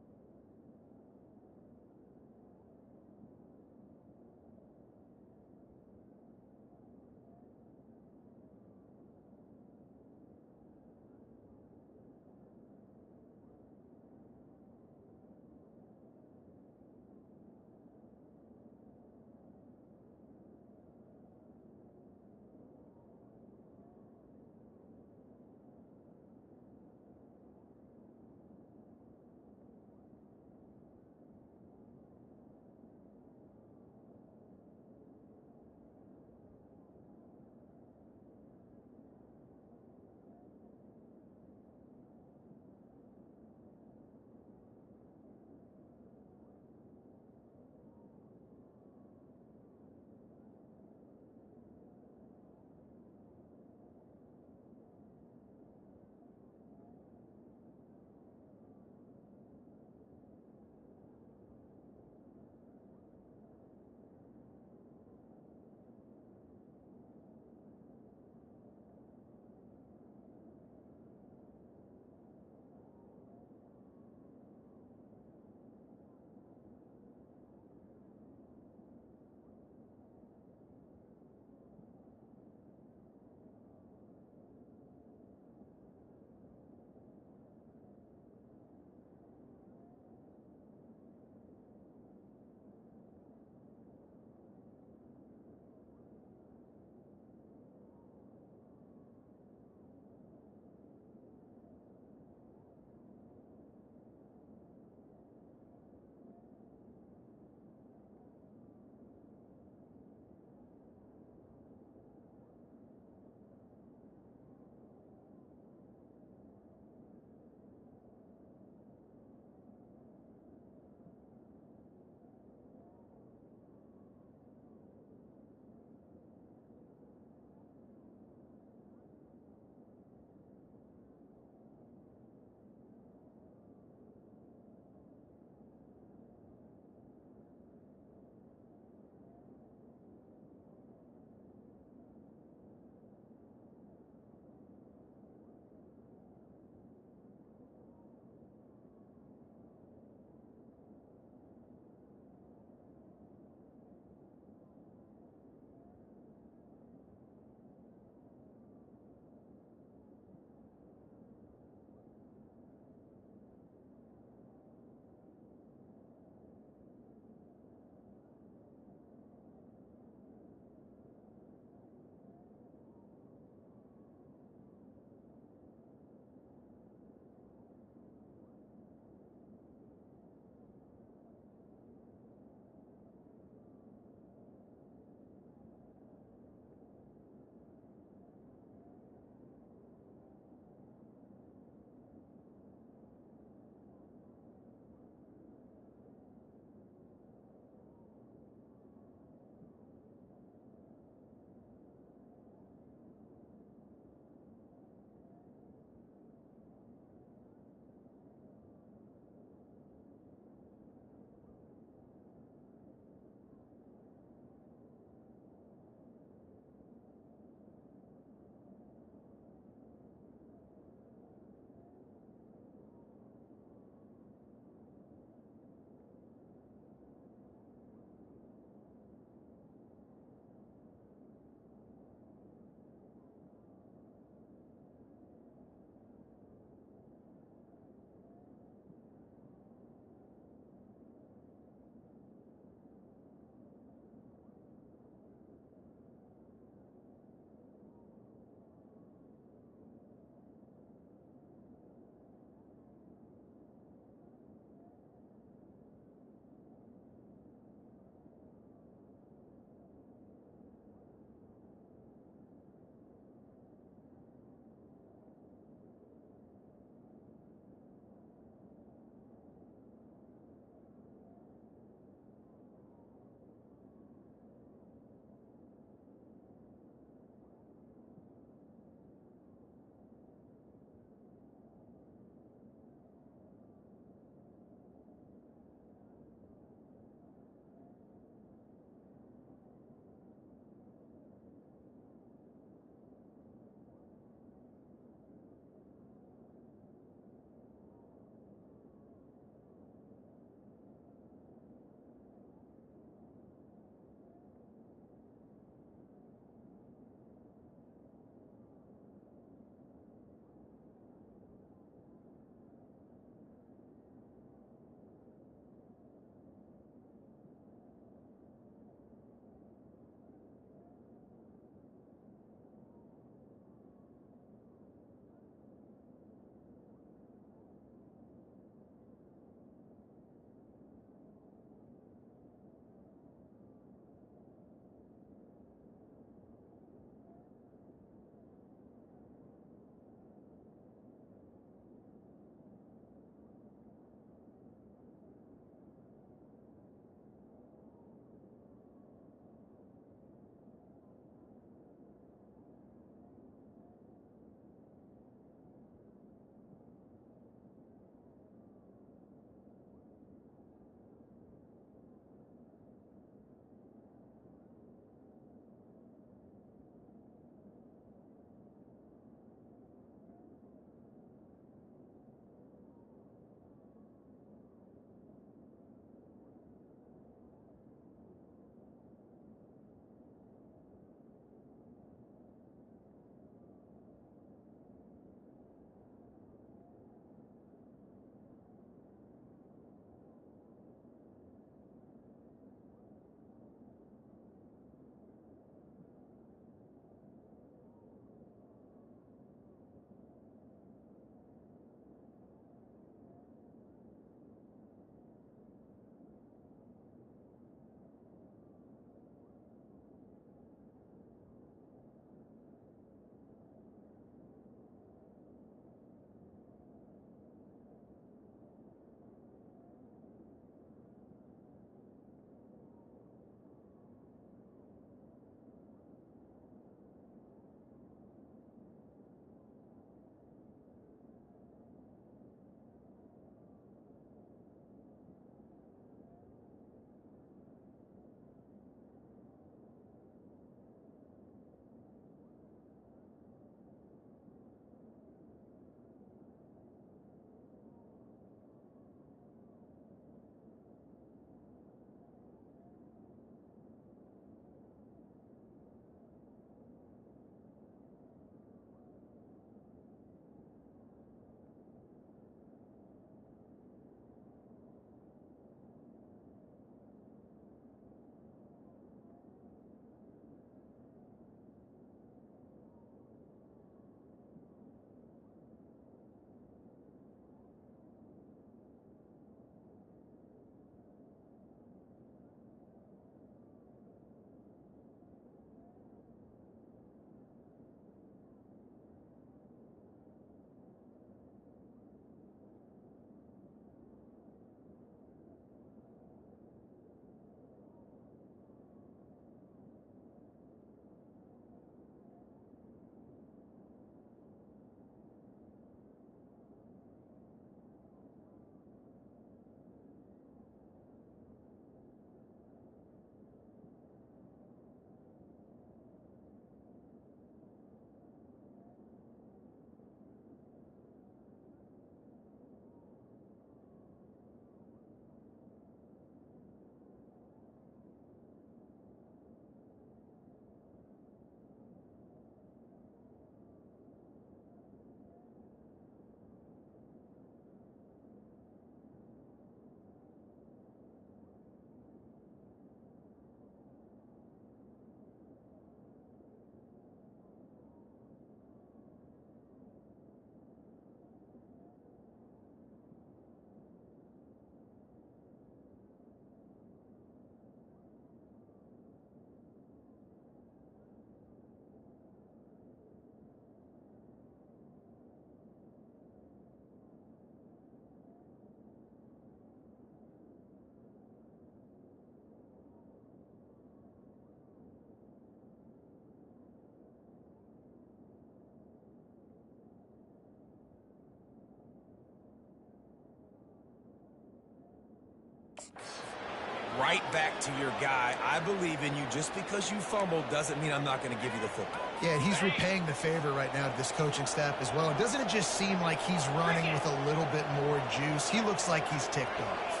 right back to your guy. I believe in you. Just because you fumbled doesn't mean I'm not going to give you the football. Yeah, he's repaying the favor right now to this coaching staff as well. And doesn't it just seem like he's running with a little bit more juice? He looks like he's ticked off.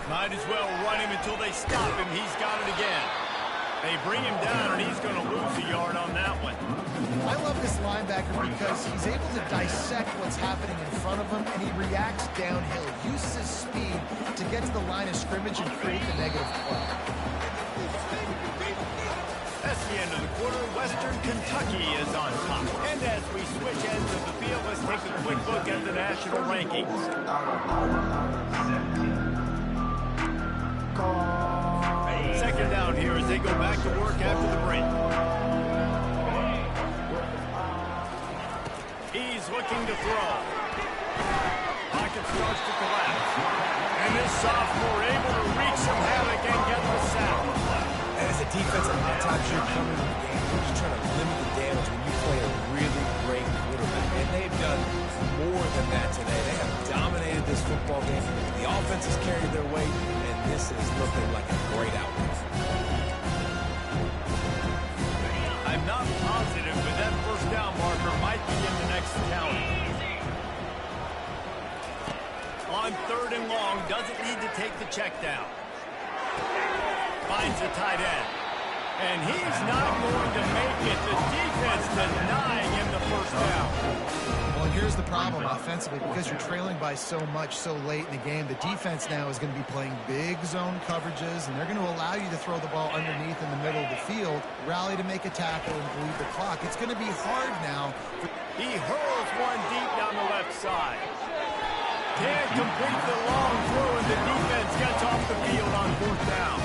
Might as well run him until they stop him. He's got it again. They bring him down, and he's going to lose a yard on that one. I love this linebacker because he's able to dissect what's happening in front of him, and he reacts downhill, uses his speed to get to the line of scrimmage and create the negative play. That's the end of the quarter. Western Kentucky is on top. And as we switch ends of the field, let's take a quick look at the national rankings. Second down here as they go back to work after the break. He's looking to throw. Pocket starts to collapse. And this sophomore able to wreak some havoc and get the sack. And as a defense, a lot of times you're coming to the game, you're just trying to limit the damage when you play a really great quarterback. And they've done more than that today. They have dominated this football game. The offense has carried their weight, and this is looking like a great outcome. I'm not positive, but that first down marker might be in the next county. On third and long, doesn't need to take the check down. Finds a tight end. And he's not going to make it. The defense denying him the first down. Well, and here's the problem offensively. Because you're trailing by so much so late in the game, the defense now is going to be playing big zone coverages, and they're going to allow you to throw the ball underneath in the middle of the field, rally to make a tackle, and bleed the clock. It's going to be hard now. He hurls one deep down the left side. Can't complete the long throw, and the defense gets off the field on fourth down.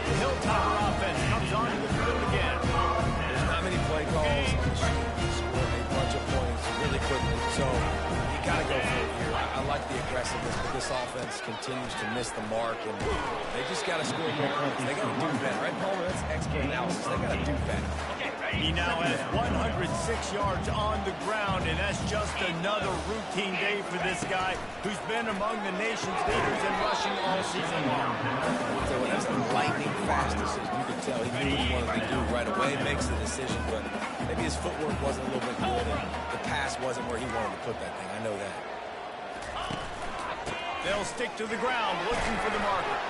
The Hilltopper offense comes onto the field again. There's not many play calls on the sheet to score a bunch of points really quickly, so you got to go for it here. I like the aggressiveness, but this offense continues to miss the mark, and they just got to score more points. They got to do better. Right, Palmer? That's expert analysis. They got to do better. He now has 106 yards on the ground, and that's just another routine day for this guy who's been among the nation's leaders in rushing all season long. So that's a lightning fast decision. You could tell he knew what he wanted to do right away, makes the decision, but maybe his footwork wasn't a little bit good, and the pass wasn't where he wanted to put that thing. I know that. They'll stick to the ground looking for the marker.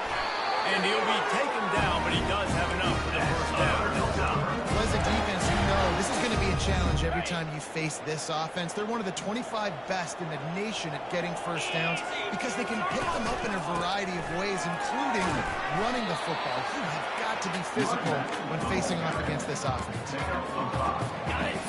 And he'll be taken down, but he does have enough for the first down. Well, as a defense, you know this is going to be a challenge every time you face this offense. They're one of the 25 best in the nation at getting first downs because they can pick them up in a variety of ways, including running the football. You have got to be physical when facing off against this offense.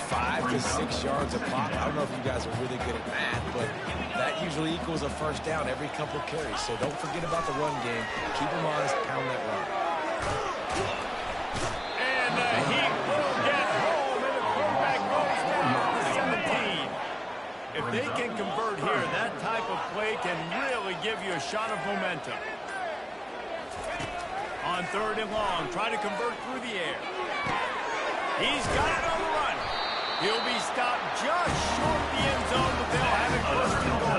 5 to 6 yards a pop. I don't know if you guys are really good at math, but that usually equals a first down every couple carries. So don't forget about the run game. Keep them honest, pound that run. And the Heat will get home, and the quarterback goes down to 17. If they can convert here, that type of play can really give you a shot of momentum. On third and long, try to convert through the air. He's got it on the run. He'll be stopped just short of the end zone, but they'll have it first and goal.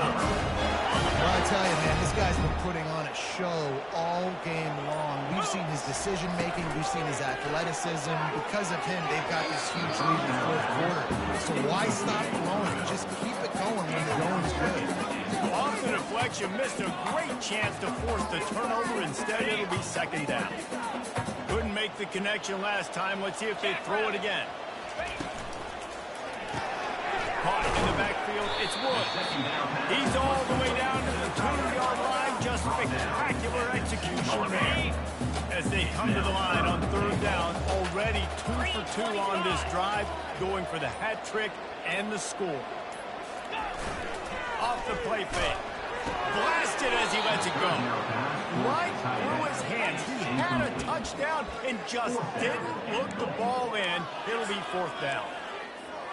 Well, I tell you, man, this guy's been putting on a show all game long. We've seen his decision-making. We've seen his athleticism. Because of him, they've got this huge lead in the fourth quarter. So why stop going? Just keep it going when the going is good. Off the deflection, missed a great chance to force the turnover. Instead, it'll be second down. Couldn't make the connection last time. Let's see if they throw it again. Caught in the backfield, it's Wood. He's all the way down to the 2-yard line. Just spectacular execution there. As they come to the line on third down, already 2 for 2 on this drive, going for the hat trick and the score. Off the play fake. Blasted as he lets it go. Right through his hands. He had a touchdown and just didn't look the ball in. It'll be fourth down.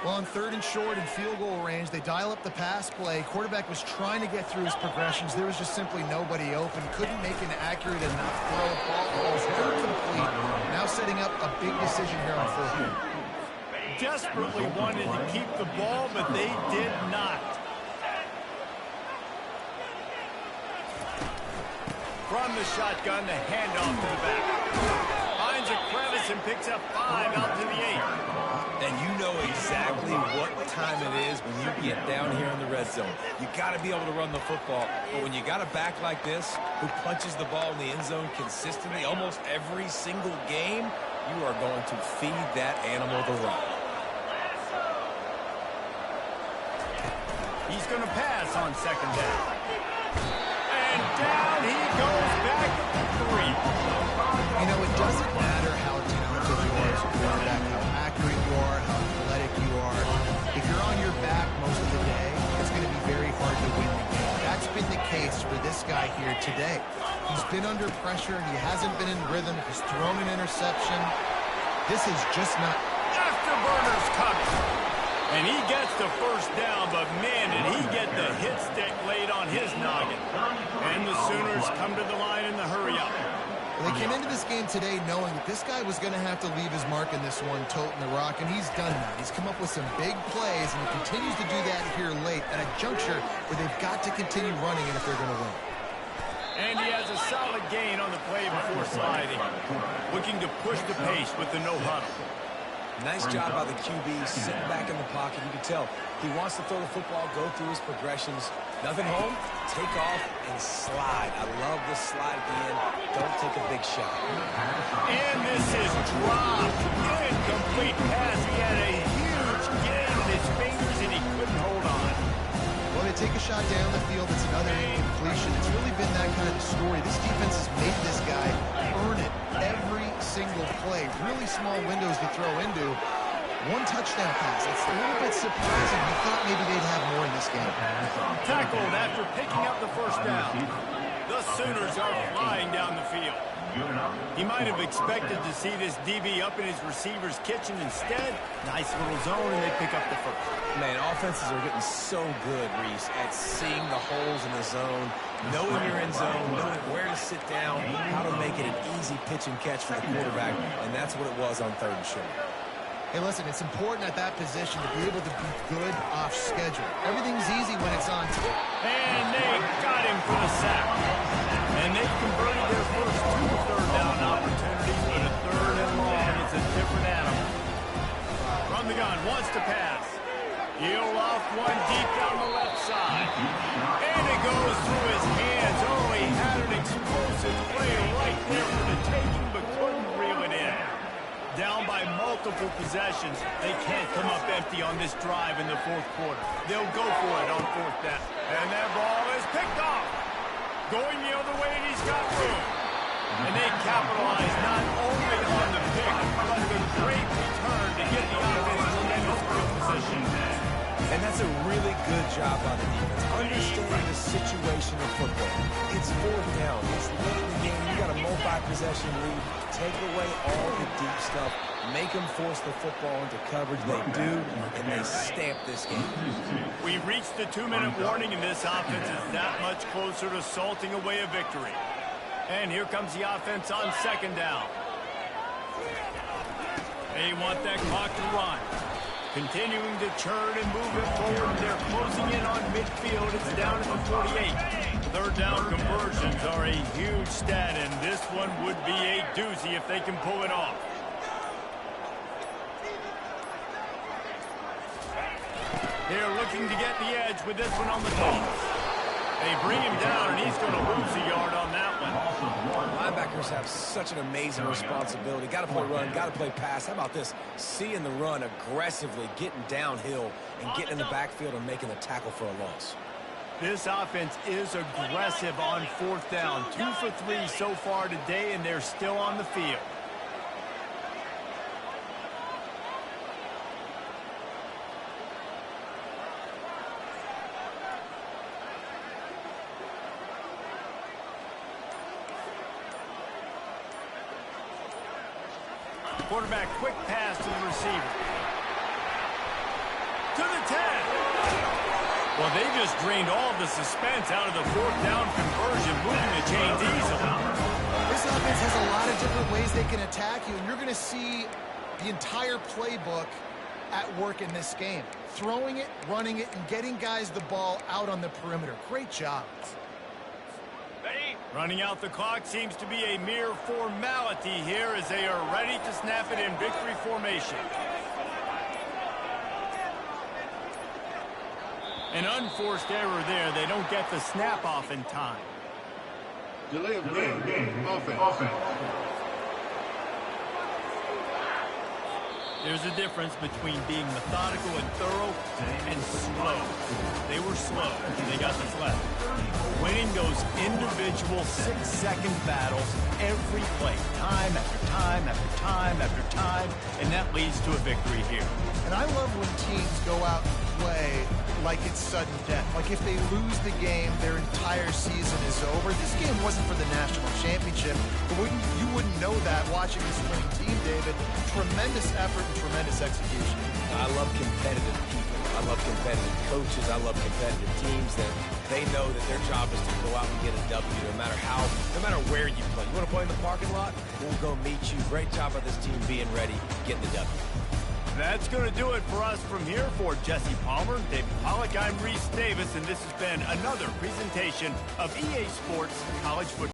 Well, on third and short and field goal range, they dial up the pass play. Quarterback was trying to get through his progressions. There was just simply nobody open. Couldn't make an accurate enough throw. Ball was never complete. Now setting up a big decision here on fourth down. Desperately wanted to keep the ball, but they did not. from the shotgun, the handoff to the back. Finds a crevice and picks up 5 out to the 8. And you know exactly what time it is when you get down here in the red zone. You got to be able to run the football. But when you got a back like this who punches the ball in the end zone consistently almost every single game, you are going to feed that animal the rock. He's going to pass on second down. And down he goes back at 3. You know, it doesn't matter how talented you are as a quarterback, how accurate you are, how athletic you are. If you're on your back most of the day, it's going to be very hard to win the game. That's been the case for this guy here today. He's been under pressure. He hasn't been in rhythm. He's thrown an interception. This is just not... Afterburner's coming. And he gets the first down, but man, did he get the hit stick laid on his noggin. And the Sooners come to the line in the hurry-up. They came into this game today knowing that this guy was going to have to leave his mark in this one, toting the rock, and he's done that. He's come up with some big plays, and he continues to do that here late at a juncture where they've got to continue running it if they're going to win. And he has a solid gain on the play before sliding. Looking to push the pace with the no-huddle. Nice job by the QB, sitting back in the pocket. You can tell he wants to throw the football, go through his progressions. Nothing home, take off and slide. I love the slide at the end. Don't take a big shot. And this is dropped. Incomplete pass. He had a huge gain in his fingers and he couldn't hold on. Well, they take a shot down the field. It's another incompletion. It's really been that kind of story. This defense has made this guy earn it every single play. Really small windows to throw into. One touchdown pass. It's a little bit surprising. We thought maybe they'd have more in this game. Tackled after picking up the first down. The Sooners are flying down the field. He might have expected to see this DB up in his receiver's kitchen. Instead, nice little zone, and they pick up the first. Man, offenses are getting so good, Reese, at seeing the holes in the zone, knowing your end zone, knowing where to sit down, how to make it an easy pitch and catch for the quarterback, and that's what it was on 3rd and short. Hey, listen, it's important at that position to be able to be good off schedule. Everything's easy when it's on time. And they got him for the sack. And they've converted their first 2 third down opportunities, but a 3rd and long, it's a different animal. From the gun, wants to pass. He'll off one deep down the left side. And it goes through his hands. Oh, he had an explosive play right there for the taking, but couldn't reel it in. Down by multiple possessions, they can't come up empty on this drive in the 4th quarter. They'll go for it on 4th down. And that ball is picked off. Going the other way, and he's got room. And they capitalize not only on the pick, but the great return to get the offense in this field position. And that's a really good job by the defense. Understanding the situation of football. It's 4th down. It's late in the game. You got a multi-possession lead. Take away all the deep stuff. Make them force the football into coverage. They do, and they stamp this game. We reached the 2-minute warning, and this offense is that much closer to salting away a victory. And here comes the offense on 2nd down. They want that clock to run. Continuing to churn and move it forward. They're closing in on midfield. It's down to the 48. 3rd down conversions are a huge stat, and this one would be a doozy if they can pull it off. They're looking to get the edge with this one on the toss. They bring him down, and he's going to lose a yard on that one. Linebackers have such an amazing responsibility. Got to play run, got to play pass. How about this? Seeing the run aggressively, getting downhill, and getting in the backfield and making the tackle for a loss. This offense is aggressive on 4th down. 2 for 3 so far today, and they're still on the field. Quarterback, quick pass to the receiver. To the 10. Well, they just drained all of the suspense out of the 4th down conversion, moving the chains easily. This offense has a lot of different ways they can attack you, and you're going to see the entire playbook at work in this game. Throwing it, running it, and getting guys the ball out on the perimeter. Great job. Ready? Running out the clock seems to be a mere formality here as they are ready to snap it in victory formation. An unforced error there. They don't get the snap off in time. Delay of game. Offense. There's a difference between being methodical and thorough and slow. They were slow. They got the flag. Winning those individual 6-second battles every play, time after time after time after time, and that leads to a victory here. And I love when teams go out and play like it's sudden death. Like if they lose the game, their entire season is over. This game wasn't for the national championship, but you wouldn't know that watching this winning team, David. Tremendous effort and tremendous execution. I love competitive people. I love competitive coaches. I love competitive teams that they know that their job is to go out and get a W no matter where you play. You want to play in the parking lot? We'll go meet you. Great job of this team being ready, getting the W. That's going to do it for us from here. For Jesse Palmer, David Pollack, I'm Reese Davis, and this has been another presentation of EA Sports College Football.